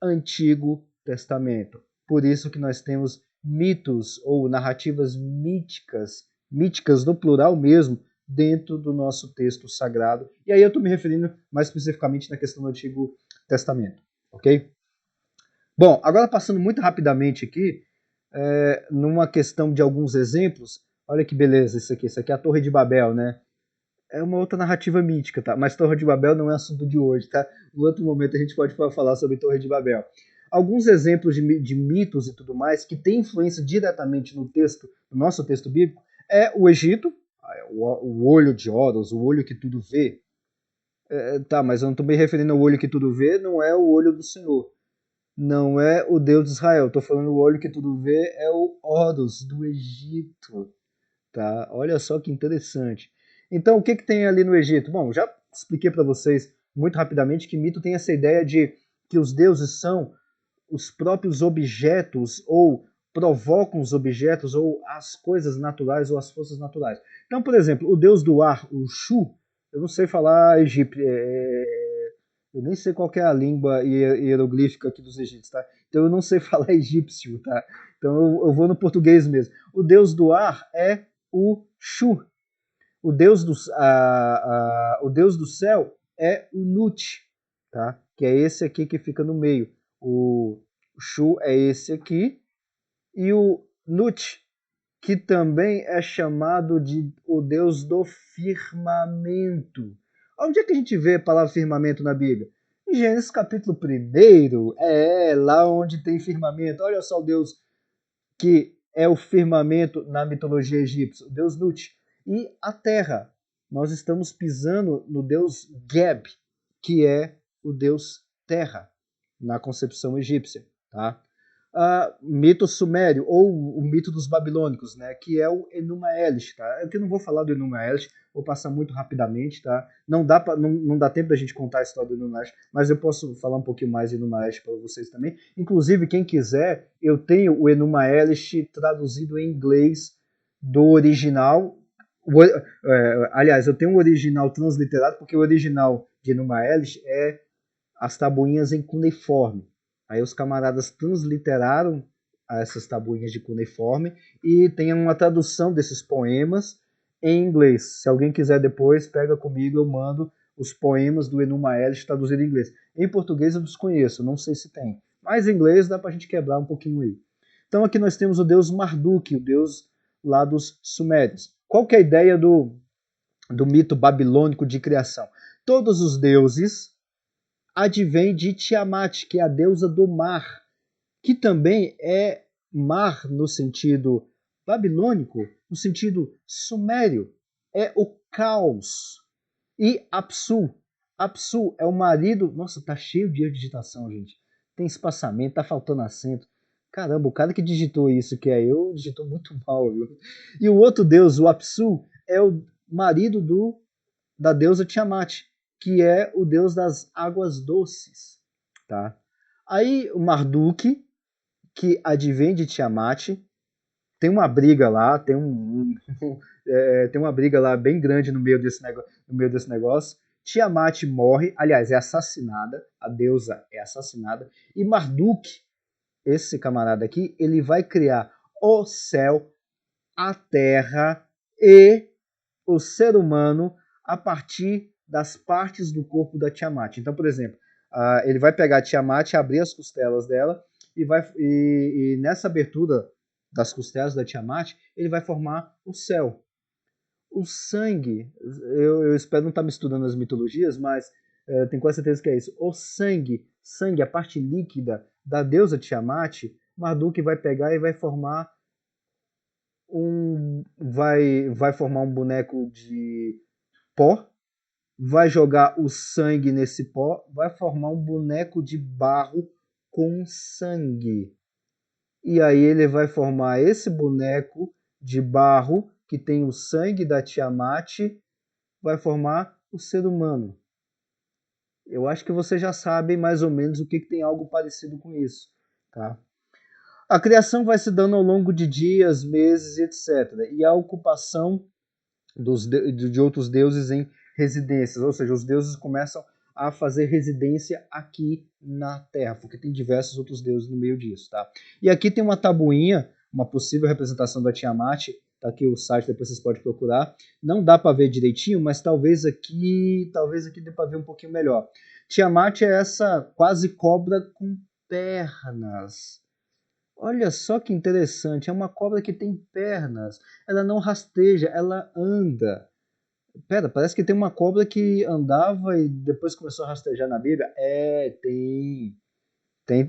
Antigo Testamento. Por isso que nós temos mitos ou narrativas míticas no plural mesmo, dentro do nosso texto sagrado. E aí eu estou me referindo mais especificamente na questão do Antigo Testamento, ok? Bom, agora passando muito rapidamente aqui, numa questão de alguns exemplos, olha que beleza isso aqui é a Torre de Babel, né? É uma outra narrativa mítica, tá? Mas Torre de Babel não é assunto de hoje, tá? Em outro momento a gente pode falar sobre Torre de Babel. Alguns exemplos de mitos e tudo mais que têm influência diretamente no nosso texto bíblico, é o Egito, o olho de Horus, o olho que tudo vê. Tá, mas eu não estou me referindo ao olho que tudo vê, não é o olho do Senhor. Não é o Deus de Israel. Estou falando o olho que tudo vê é o Horus do Egito. Tá? Olha só que interessante. Então, o que tem ali no Egito? Bom, já expliquei para vocês muito rapidamente que mito tem essa ideia de que os deuses são os próprios objetos ou provocam os objetos ou as coisas naturais ou as forças naturais. Então, por exemplo, o deus do ar, o Shu, eu não sei falar egípcio, eu nem sei qual é a língua hieroglífica aqui dos egípcios, tá? Então eu não sei falar egípcio, tá? Então eu vou no português mesmo. O deus do ar é o Shu. O deus do céu é o Nut, tá? Que é esse aqui que fica no meio. O Shu é esse aqui. E o Nut, que também é chamado de o deus do firmamento. Onde é que a gente vê a palavra firmamento na Bíblia? Em Gênesis capítulo 1, lá onde tem firmamento. Olha só o Deus que é o firmamento na mitologia egípcia, o Deus Nut. E a terra. Nós estamos pisando no Deus Geb, que é o Deus terra, na concepção egípcia. Tá? mito sumério, ou o mito dos babilônicos, né, que é o Enuma Elish, tá? Eu que não vou falar do Enuma Elish, vou passar muito rapidamente, tá? Não dá tempo da gente contar a história do Enuma Elish, mas eu posso falar um pouquinho mais de Enuma Elish para vocês também. Inclusive, quem quiser, eu tenho o Enuma Elish traduzido em inglês do original. Aliás, eu tenho o original transliterado, porque o original de Enuma Elish é as tabuinhas em cuneiforme. Aí os camaradas transliteraram essas tabuinhas de cuneiforme e tem uma tradução desses poemas em inglês. Se alguém quiser depois, pega comigo, eu mando os poemas do Enuma Elish traduzido em inglês. Em português eu desconheço, não sei se tem. Mas em inglês dá pra gente quebrar um pouquinho aí. Então aqui nós temos o deus Marduk, o deus lá dos sumérios. Qual que é a ideia do mito babilônico de criação? Todos os deuses advém de Tiamat, que é a deusa do mar, que também é mar no sentido babilônico, no sentido sumério, é o caos. E Apsu. Apsu é o marido. Nossa, tá cheio de digitação, gente. Tem espaçamento, tá faltando acento. Caramba, o cara que digitou isso, que é eu, digitou muito mal, viu? E o outro deus, o Apsu, é o marido da deusa Tiamat, que é o deus das águas doces, tá? Aí o Marduk, que advém de Tiamat, tem uma briga lá, tem uma briga lá bem grande no meio desse negócio. Tiamat morre, aliás, é assassinada, a deusa é assassinada, e Marduk, esse camarada aqui, ele vai criar o céu, a terra e o ser humano a partir das partes do corpo da Tiamat. Então, por exemplo, ele vai pegar a Tiamat, abrir as costelas dela e nessa abertura das costelas da Tiamat, ele vai formar o céu. O sangue, eu espero não estar misturando as mitologias, mas tenho quase certeza que é isso. O sangue, a parte líquida da deusa Tiamat, Marduk vai pegar e vai formar vai formar um boneco de pó, vai jogar o sangue nesse pó, vai formar um boneco de barro com sangue. E aí ele vai formar esse boneco de barro que tem o sangue da Tiamat, vai formar o ser humano. Eu acho que vocês já sabem mais ou menos o que tem algo parecido com isso, tá? A criação vai se dando ao longo de dias, meses, etc. E a ocupação de outros deuses em residências, ou seja, os deuses começam a fazer residência aqui na Terra, porque tem diversos outros deuses no meio disso, tá? E aqui tem uma tabuinha, uma possível representação da Tiamat, tá aqui o site, depois vocês podem procurar. Não dá para ver direitinho, mas talvez aqui dê para ver um pouquinho melhor. Tiamat é essa quase cobra com pernas. Olha só que interessante, é uma cobra que tem pernas. Ela não rasteja, ela anda. Pera, parece que tem uma cobra que andava e depois começou a rastejar na Bíblia. Tem.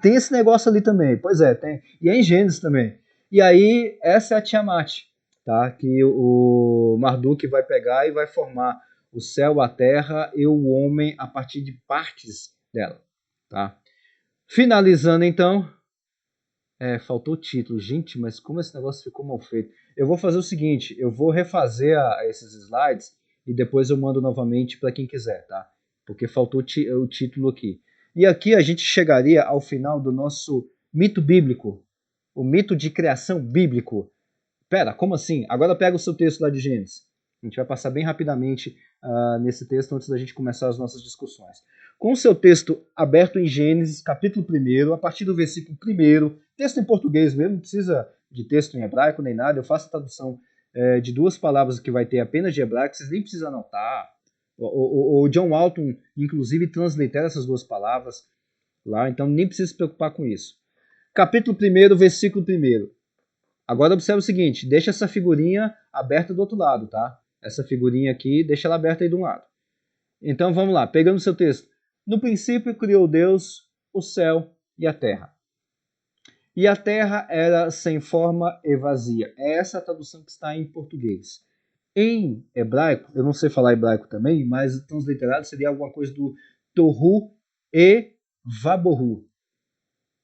Tem esse negócio ali também. Pois é, tem. E é em Gênesis também. E aí, essa é a Tiamat, tá? Que o Marduk vai pegar e vai formar o céu, a terra e o homem a partir de partes dela, tá? Finalizando então, faltou o título. Gente, mas como esse negócio ficou mal feito. Eu vou fazer o seguinte, eu vou refazer esses slides e depois eu mando novamente para quem quiser, tá? Porque faltou o título aqui. E aqui a gente chegaria ao final do nosso mito bíblico. O mito de criação bíblico. Pera, como assim? Agora pega o seu texto lá de Gênesis. A gente vai passar bem rapidamente nesse texto antes da gente começar as nossas discussões. Com o seu texto aberto em Gênesis, capítulo 1, a partir do versículo 1, texto em português mesmo, não precisa de texto em hebraico nem nada, eu faço a tradução de duas palavras que vai ter apenas de hebraico, vocês nem precisam anotar. O John Walton, inclusive, translitera essas duas palavras lá, então nem precisa se preocupar com isso. Capítulo 1, versículo 1. Agora observe o seguinte, deixa essa figurinha aberta do outro lado, tá? Essa figurinha aqui, deixa ela aberta aí de um lado. Então vamos lá, pegando o seu texto. No princípio criou Deus o céu e a terra. E a terra era sem forma e vazia. É essa a tradução que está em português. Em hebraico, eu não sei falar hebraico também, mas transliterado seria alguma coisa do Tohu e Vabohu.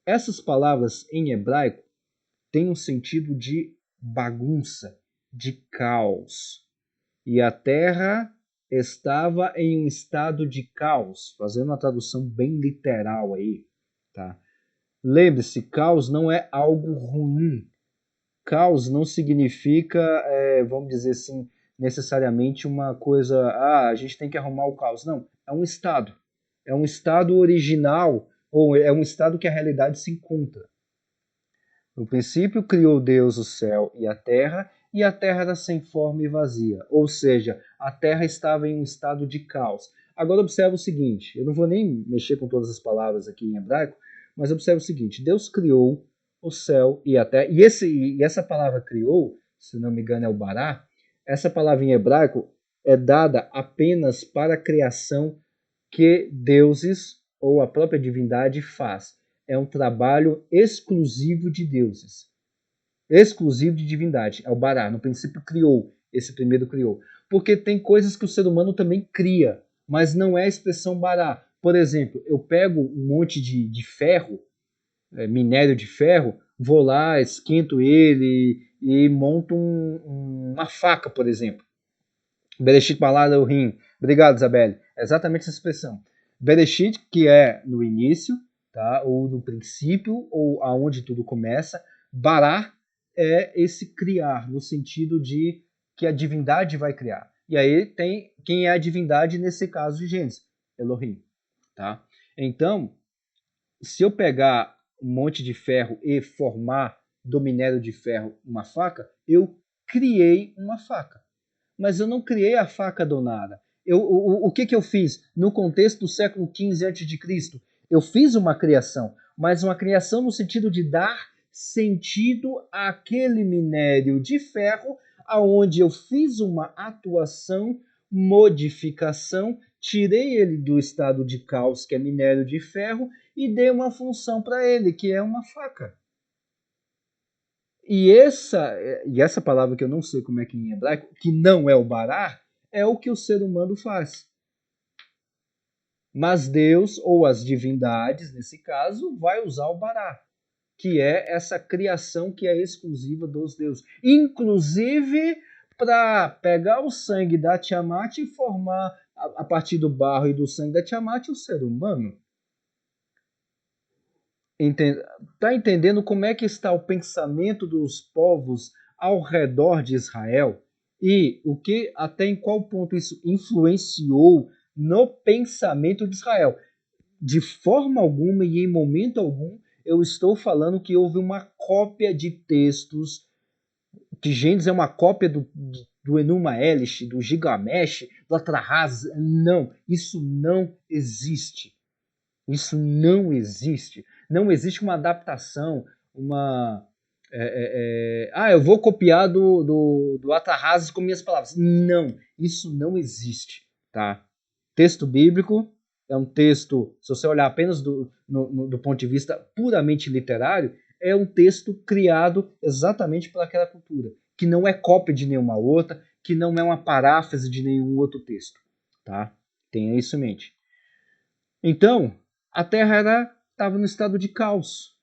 Essas palavras em hebraico têm um sentido de bagunça, de caos. E a terra estava em um estado de caos, fazendo uma tradução bem literal aí, tá? Lembre-se, caos não é algo ruim. Caos não significa, vamos dizer assim, necessariamente uma coisa, a gente tem que arrumar o caos. Não, é um estado. É um estado original, ou é um estado que a realidade se encontra. No princípio criou Deus o céu e a terra era sem forma e vazia. Ou seja, a terra estava em um estado de caos. Agora observa o seguinte, eu não vou nem mexer com todas as palavras aqui em hebraico, mas observa o seguinte, Deus criou o céu e a terra, e essa palavra criou, se não me engano é o bará, essa palavra em hebraico é dada apenas para a criação que deuses ou a própria divindade faz. É um trabalho exclusivo de deuses, exclusivo de divindade. É o bará, no princípio criou, esse primeiro criou. Porque tem coisas que o ser humano também cria, mas não é a expressão bará. Por exemplo, eu pego um monte de ferro, minério de ferro, vou lá, esquento ele e monto uma faca, por exemplo. Bereshit balada o rim. Obrigado, Isabelle. É exatamente essa expressão. Bereshit, que é no início, tá? Ou no princípio, ou aonde tudo começa. Bará é esse criar, no sentido de que a divindade vai criar. E aí tem quem é a divindade nesse caso de Gênesis? Elohim. Tá? Então, se eu pegar um monte de ferro e formar do minério de ferro uma faca, eu criei uma faca. Mas eu não criei a faca do nada. O que eu fiz? No contexto do século XV a.C., eu fiz uma criação, mas uma criação no sentido de dar sentido àquele minério de ferro, aonde eu fiz uma atuação, modificação, tirei ele do estado de caos, que é minério de ferro, e dei uma função para ele, que é uma faca. E essa palavra que eu não sei como é que em hebraico, que não é o bará, é o que o ser humano faz. Mas Deus, ou as divindades, nesse caso, vai usar o bará, que é essa criação que é exclusiva dos deuses. Inclusive para pegar o sangue da Tiamat e formar, a partir do barro e do sangue da Tiamat, o ser humano. Está entendendo como é que está o pensamento dos povos ao redor de Israel e o que até em qual ponto isso influenciou no pensamento de Israel? De forma alguma e em momento algum eu estou falando que houve uma cópia de textos, que Gênesis é uma cópia do Enuma Elish, do Gilgamesh, do Atrahasis. Não, isso não existe. Isso não existe. Não existe uma adaptação, eu vou copiar do Atrahasis com minhas palavras. Não, isso não existe. Tá? Texto bíblico é um texto, se você olhar apenas do ponto de vista puramente literário, é um texto criado exatamente para aquela cultura, que não é cópia de nenhuma outra, que não é uma paráfrase de nenhum outro texto. Tá? Tenha isso em mente. Então, a terra estava no estado de caos.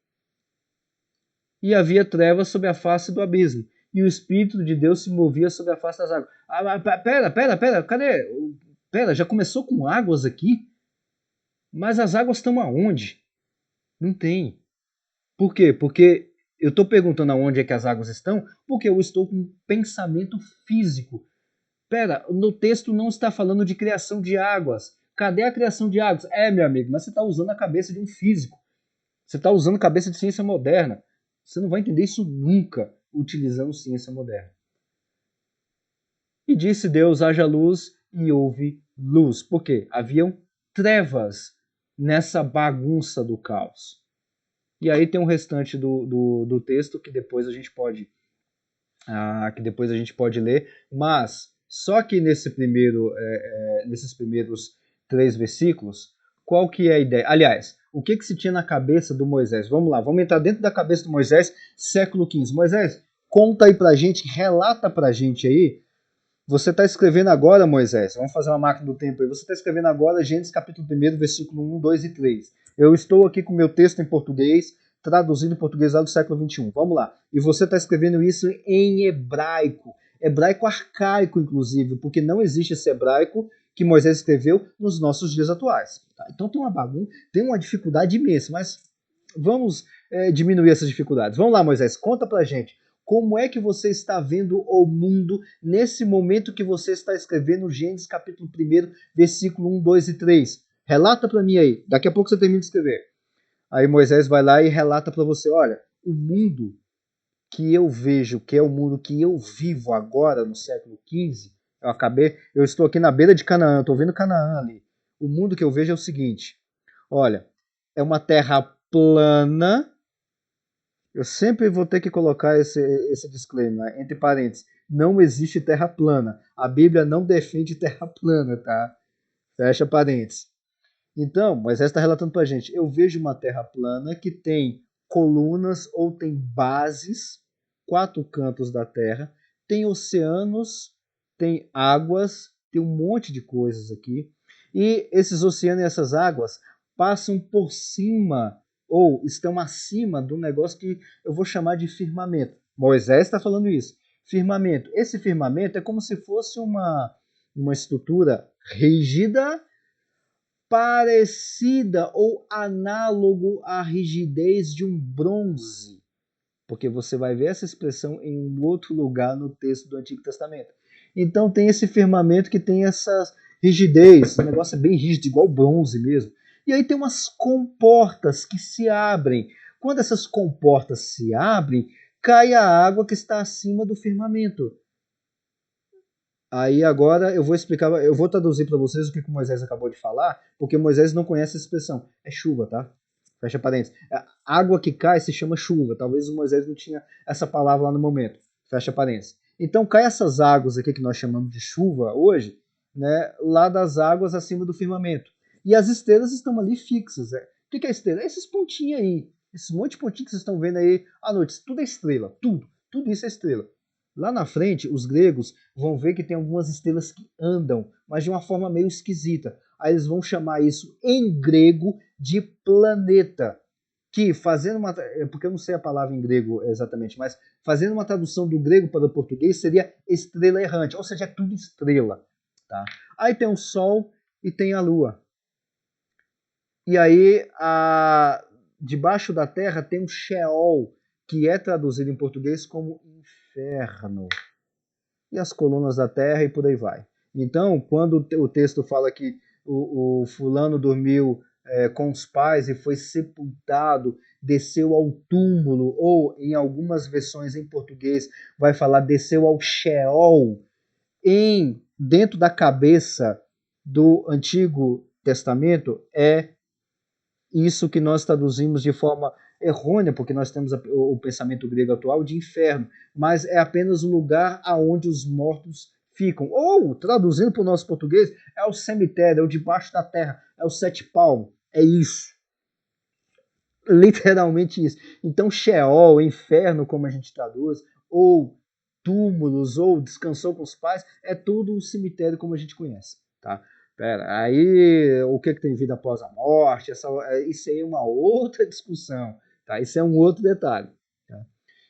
E havia trevas sobre a face do abismo. E o Espírito de Deus se movia sobre a face das águas. Pera, cadê? Pera, já começou com águas aqui? Mas as águas estão aonde? Não tem. Por quê? Porque eu estou perguntando aonde é que as águas estão, porque eu estou com um pensamento físico. Pera, no texto não está falando de criação de águas. Cadê a criação de águas? Meu amigo, mas você está usando a cabeça de um físico. Você está usando a cabeça de ciência moderna. Você não vai entender isso nunca utilizando ciência moderna. E disse Deus, haja luz, e houve luz. Por quê? Haviam trevas nessa bagunça do caos. E aí tem o restante do texto que depois a gente pode ler, mas só que nesses primeiros 3 versículos, qual que é a ideia? Aliás, o que se tinha na cabeça do Moisés? Vamos lá, vamos entrar dentro da cabeça do Moisés, século XV. Moisés, conta aí pra gente, relata pra gente aí. Você está escrevendo agora, Moisés, vamos fazer uma máquina do tempo aí. Você está escrevendo agora Gênesis capítulo 1, versículo 1, 2 e 3. Eu estou aqui com o meu texto em português, traduzido em português lá do século XXI. Vamos lá. E você está escrevendo isso em hebraico. Hebraico arcaico, inclusive, porque não existe esse hebraico que Moisés escreveu nos nossos dias atuais. Tá? Então tem uma bagunça, tem uma dificuldade imensa, mas vamos diminuir essas dificuldades. Vamos lá, Moisés, conta pra gente. Como é que você está vendo o mundo nesse momento que você está escrevendo Gênesis capítulo 1, versículo 1, 2 e 3? Relata para mim aí. Daqui a pouco você termina de escrever. Aí Moisés vai lá e relata para você, olha, o mundo que eu vejo, que é o mundo que eu vivo agora no século XV, eu estou aqui na beira de Canaã, estou vendo Canaã ali. O mundo que eu vejo é o seguinte, olha, é uma terra plana. Eu sempre vou ter que colocar esse disclaimer, entre parênteses. Não existe terra plana. A Bíblia não defende terra plana, tá? Fecha parênteses. Então, Moisés está relatando para a gente. Eu vejo uma terra plana que tem colunas ou tem bases, 4 cantos da terra, tem oceanos, tem águas, tem um monte de coisas aqui. E esses oceanos e essas águas passam por cima ou estão acima do negócio que eu vou chamar de firmamento. Moisés está falando isso. Firmamento. Esse firmamento é como se fosse uma estrutura rígida, parecida ou análogo à rigidez de um bronze. Porque você vai ver essa expressão em um outro lugar no texto do Antigo Testamento. Então tem esse firmamento que tem essa rigidez, o negócio é bem rígido, igual bronze mesmo. E aí tem umas comportas que se abrem. Quando essas comportas se abrem, cai a água que está acima do firmamento. Aí agora eu vou explicar, eu vou traduzir para vocês o que o Moisés acabou de falar, porque Moisés não conhece essa expressão. É chuva, tá? Fecha parênteses. A água que cai se chama chuva. Talvez o Moisés não tinha essa palavra lá no momento. Fecha parênteses. Então cai essas águas aqui que nós chamamos de chuva hoje, né, lá das águas acima do firmamento. E as estrelas estão ali fixas. O que é estrela? É esses pontinhos aí. Esse monte de pontinhos que vocês estão vendo aí à noite. Tudo é estrela. Tudo. Tudo isso é estrela. Lá na frente, os gregos vão ver que tem algumas estrelas que andam, mas de uma forma meio esquisita. Aí eles vão chamar isso em grego de planeta. Que fazendo uma. Porque eu não sei a palavra em grego exatamente, mas fazendo uma tradução do grego para o português seria estrela errante, ou seja, é tudo estrela. Tá? Aí tem o Sol e tem a Lua. E aí, debaixo da Terra tem um Sheol, que é traduzido em português como inferno. E as colunas da terra e por aí vai. Então, quando o texto fala que o fulano dormiu com os pais e foi sepultado, desceu ao túmulo, ou em algumas versões em português vai falar desceu ao Sheol, dentro da cabeça do Antigo Testamento, é isso que nós traduzimos de forma errônea, porque nós temos o pensamento grego atual de inferno, mas é apenas o lugar aonde os mortos ficam. Ou, traduzindo para o nosso português, é o cemitério, é o debaixo da terra, é o sete palmos. É isso. Literalmente isso. Então, Sheol, inferno, como a gente traduz, ou túmulos, ou descansou com os pais, é tudo um cemitério como a gente conhece. Tá? Pera, aí o que tem vida após a morte? Isso aí é uma outra discussão. Tá? Isso é um outro detalhe. Tá?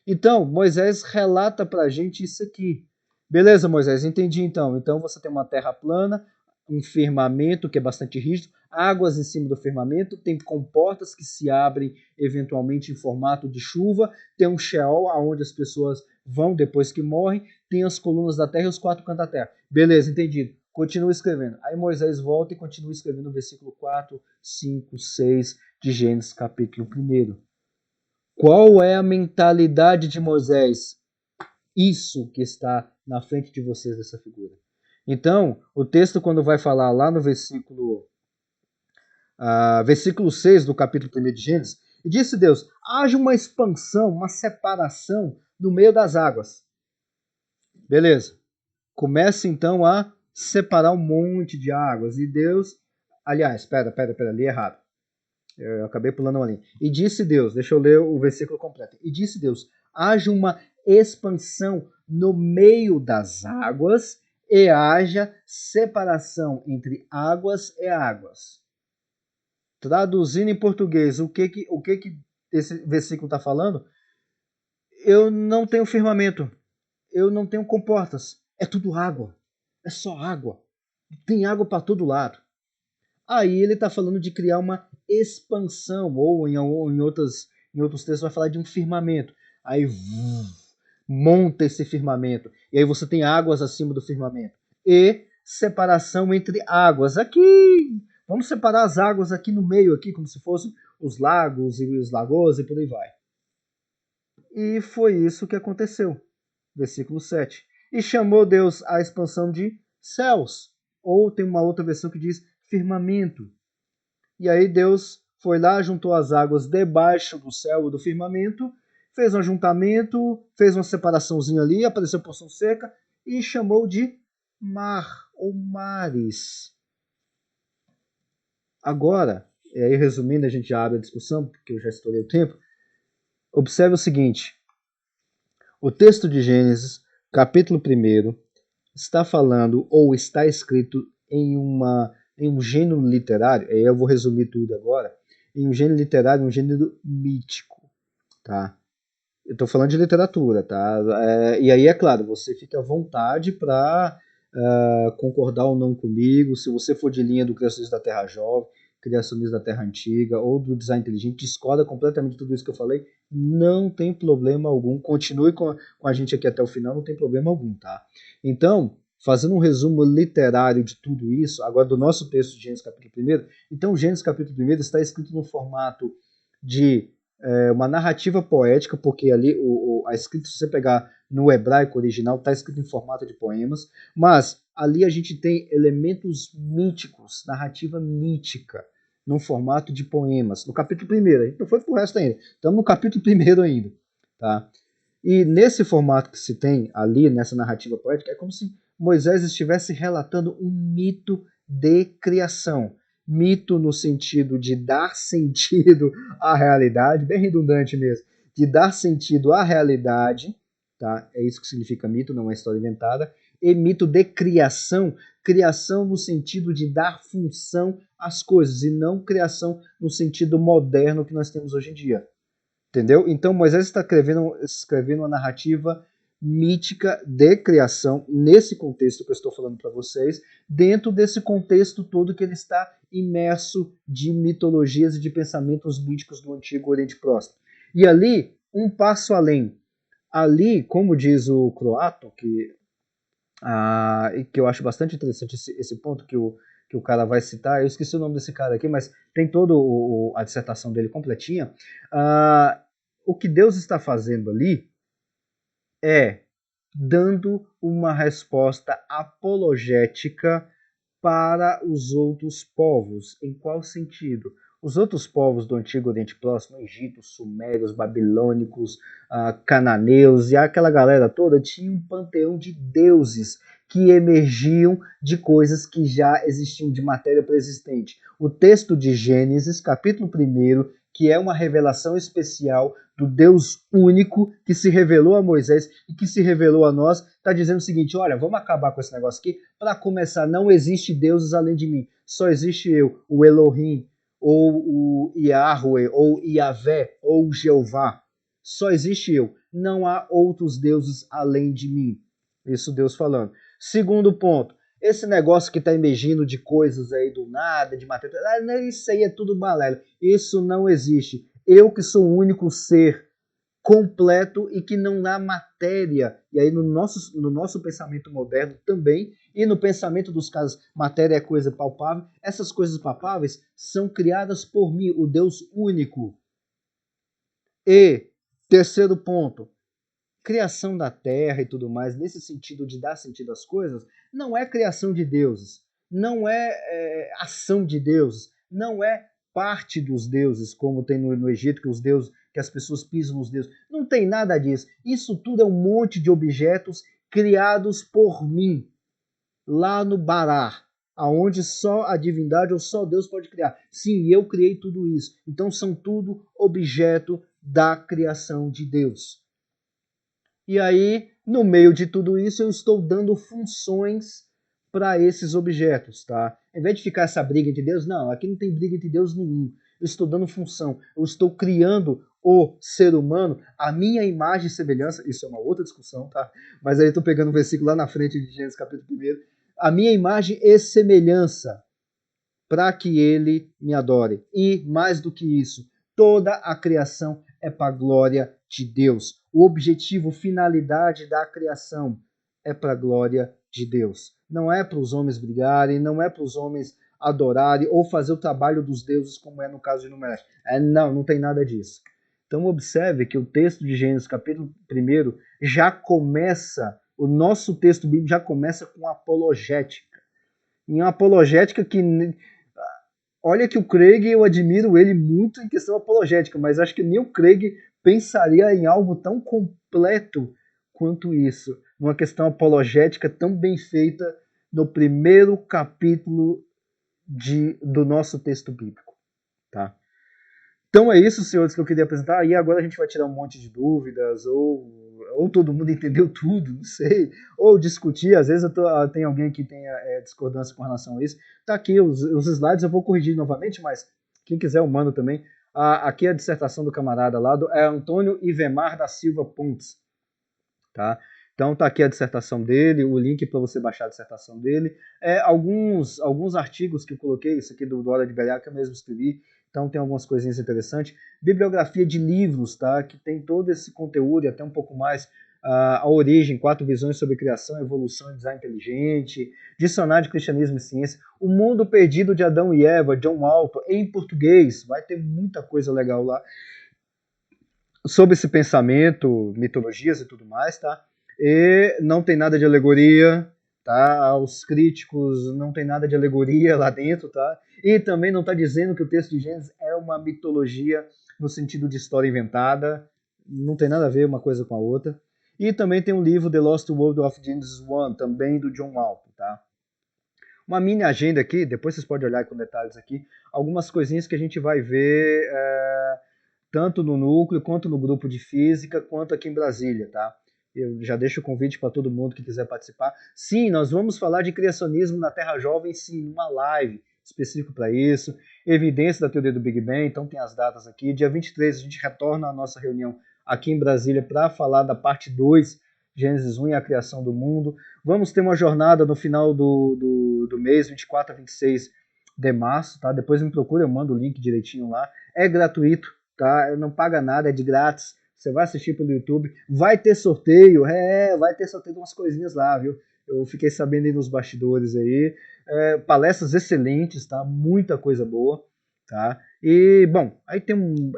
Então, Moisés relata para a gente isso aqui. Beleza, Moisés, entendi então. Então você tem uma terra plana, um firmamento que é bastante rígido, águas em cima do firmamento, tem comportas que se abrem eventualmente em formato de chuva, tem um Sheol aonde as pessoas vão depois que morrem, tem as colunas da terra e os 4 cantos da terra. Beleza, entendido. Continua escrevendo. Aí Moisés volta e continua escrevendo o versículo 4, 5, 6 de Gênesis capítulo 1. Qual é a mentalidade de Moisés? Isso que está na frente de vocês dessa figura. Então, o texto quando vai falar lá no versículo 6 do capítulo 1 de Gênesis, e disse Deus, haja uma expansão, uma separação no meio das águas. Beleza. Começa então a separar um monte de águas. E Deus, aliás, pera, li errado. Eu acabei pulando uma linha. E disse Deus, deixa eu ler o versículo completo. E disse Deus, haja uma expansão no meio das águas e haja separação entre águas e águas. Traduzindo em português, o que esse versículo está falando, eu não tenho firmamento, eu não tenho comportas, é tudo água, é só água, tem água para todo lado. Aí ele está falando de criar uma expansão, ou em outros textos vai falar de um firmamento. Aí monta esse firmamento, e aí você tem águas acima do firmamento. E separação entre águas. Aqui, vamos separar as águas aqui no meio, aqui como se fossem os lagos e os lagoas e por aí vai. E foi isso que aconteceu. Versículo 7. E chamou Deus a expansão de céus. Ou tem uma outra versão que diz firmamento. E aí Deus foi lá, juntou as águas debaixo do céu e do firmamento, fez um ajuntamento, fez uma separaçãozinha ali, apareceu porção seca e chamou de mar ou mares. Agora, e aí resumindo, a gente já abre a discussão, porque eu já estourei o tempo. Observe o seguinte: o texto de Gênesis, capítulo 1, está falando ou está escrito em um gênero literário, aí eu vou resumir tudo agora, em um gênero literário, um gênero mítico, tá? Eu estou falando de literatura, tá? E aí, é claro, você fica à vontade para concordar ou não comigo. Se você for de linha do criacionismo da Terra Jovem, criacionismo da Terra Antiga ou do design inteligente, discorda completamente de tudo isso que eu falei, não tem problema algum. Continue com a gente aqui até o final, não tem problema algum, tá? Então, fazendo um resumo literário de tudo isso, agora do nosso texto de Gênesis capítulo 1, então Gênesis capítulo 1 está escrito no formato de uma narrativa poética, porque ali a escrita, se você pegar no hebraico original, está escrito em formato de poemas, mas ali a gente tem elementos míticos, narrativa mítica, num formato de poemas. No capítulo 1, a gente não foi pro resto ainda, estamos no capítulo 1 ainda. Tá? E nesse formato que se tem ali, nessa narrativa poética, é como se Moisés estivesse relatando um mito de criação. Mito no sentido de dar sentido à realidade, bem redundante mesmo, de dar sentido à realidade, tá? É isso que significa mito, não é uma história inventada, e mito de criação, criação no sentido de dar função às coisas, e não criação no sentido moderno que nós temos hoje em dia. Entendeu? Então Moisés está escrevendo uma narrativa mítica de criação, nesse contexto que eu estou falando para vocês, dentro desse contexto todo que ele está imerso de mitologias e de pensamentos míticos do Antigo Oriente Próximo. E ali, um passo além. Ali, como diz o Croato, que eu acho bastante interessante esse ponto que o cara vai citar, eu esqueci o nome desse cara aqui, mas tem toda a dissertação dele completinha. O que Deus está fazendo ali é dando uma resposta apologética para os outros povos. Em qual sentido? Os outros povos do Antigo Oriente Próximo, Egito, Sumérios, Babilônicos, Cananeus e aquela galera toda, tinham um panteão de deuses que emergiam de coisas que já existiam, de matéria pré-existente. O texto de Gênesis, capítulo 1, que é uma revelação especial do Deus único que se revelou a Moisés e que se revelou a nós, está dizendo o seguinte: olha, vamos acabar com esse negócio aqui. Para começar, não existe deuses além de mim, só existe eu, o Elohim, ou o Yahweh, ou Yahvé, ou Jeová. Só existe eu, não há outros deuses além de mim. Isso Deus falando. Segundo ponto, esse negócio que está emergindo de coisas aí do nada, de matéria, isso aí é tudo balela. Isso não existe. Eu que sou o único ser completo e que não há matéria. E aí no nosso pensamento moderno também, e no pensamento dos casos, matéria é coisa palpável, essas coisas palpáveis são criadas por mim, o Deus único. E, terceiro ponto, criação da terra e tudo mais, nesse sentido de dar sentido às coisas, não é criação de deuses, não é ação de deuses, não é parte dos deuses, como tem no Egito, que os deuses, que as pessoas pisam nos deuses. Não tem nada disso. Isso tudo é um monte de objetos criados por mim, lá no Bará, aonde só a divindade ou só Deus pode criar. Sim, eu criei tudo isso. Então são tudo objeto da criação de Deus. E aí, no meio de tudo isso, eu estou dando funções para esses objetos, tá? Em vez de ficar essa briga entre Deus, não, aqui não tem briga entre Deus nenhum. eu estou dando função, eu estou criando o ser humano, a minha imagem e semelhança, isso é uma outra discussão, tá? Mas aí eu estou pegando um versículo lá na frente de Gênesis capítulo 1, a minha imagem e semelhança, para que ele me adore. E, mais do que isso, toda a criação é para a glória de Deus. O objetivo, finalidade da criação é para a glória de Deus. Não é para os homens brigarem, não é para os homens adorarem ou fazer o trabalho dos deuses, como é no caso de Números. Não tem nada disso. Então observe que o texto de Gênesis, capítulo 1, já começa, o nosso texto bíblico já começa com apologética. Em uma apologética que... Olha que o Craig, eu admiro ele muito em questão apologética, mas acho que nem o Craig pensaria em algo tão completo quanto isso. Uma questão apologética tão bem feita no primeiro capítulo do nosso texto bíblico. Tá? Então é isso, senhores, que eu queria apresentar. E agora a gente vai tirar um monte de dúvidas, ou todo mundo entendeu tudo, não sei, ou discutir. Às vezes tem alguém que tenha discordância com relação a isso. Tá aqui os slides, eu vou corrigir novamente, mas quem quiser eu mando também. Aqui é a dissertação do camarada lá, é Antônio Ivemar da Silva Pontes. Tá? Então tá aqui a dissertação dele, o link para você baixar a dissertação dele. Alguns artigos que eu coloquei, isso aqui do Hora de Brilhar, que eu mesmo escrevi. Então tem algumas coisinhas interessantes. Bibliografia de livros, tá? Que tem todo esse conteúdo e até um pouco mais. A origem, 4 visões sobre criação, evolução e design inteligente. Dicionário de cristianismo e ciência. O mundo perdido de Adão e Eva, John Walton, em português. Vai ter muita coisa legal lá. Sobre esse pensamento, mitologias e tudo mais, tá? E não tem nada de alegoria, tá? Os críticos não tem nada de alegoria lá dentro, tá? E também não está dizendo que o texto de Gênesis é uma mitologia no sentido de história inventada, não tem nada a ver uma coisa com a outra. E também tem um livro, The Lost World of Genesis 1, também do John Walton, tá? Uma mini agenda aqui, depois vocês podem olhar com detalhes aqui, algumas coisinhas que a gente vai ver tanto no núcleo, quanto no grupo de física, quanto aqui em Brasília, tá? Eu já deixo o convite para todo mundo que quiser participar. Sim, nós vamos falar de criacionismo na Terra Jovem, sim, uma live específica para isso. Evidência da teoria do Big Bang, então tem as datas aqui. Dia 23 a gente retorna à nossa reunião aqui em Brasília para falar da parte 2, Gênesis 1 e a criação do mundo. Vamos ter uma jornada no final do mês, 24 a 26 de março, tá? Depois me procura, eu mando o link direitinho lá. É gratuito, tá? Não paga nada, é de grátis. Você vai assistir pelo YouTube. Vai ter sorteio, vai ter sorteio de umas coisinhas lá, viu? Eu fiquei sabendo aí nos bastidores aí. Palestras excelentes, tá? Muita coisa boa, tá? E, bom, aí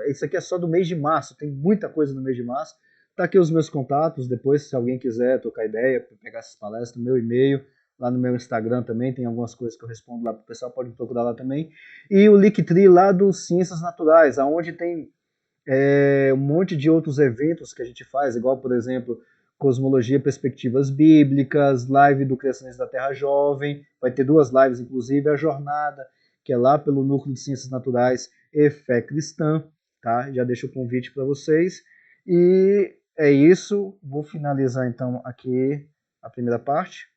isso aqui é só do mês de março, tem muita coisa no mês de março. Tá aqui os meus contatos, depois se alguém quiser trocar ideia, pegar essas palestras, meu e-mail, lá no meu Instagram também, tem algumas coisas que eu respondo lá pro pessoal, pode me procurar lá também. E o Linktree lá do Ciências Naturais, aonde tem um monte de outros eventos que a gente faz, igual, por exemplo, Cosmologia, Perspectivas Bíblicas, live do Criacionismo da Terra Jovem, vai ter 2 lives, inclusive, a Jornada, que é lá pelo Núcleo de Ciências Naturais e Fé Cristã, tá? Já deixo o convite para vocês. E é isso, vou finalizar então aqui a primeira parte.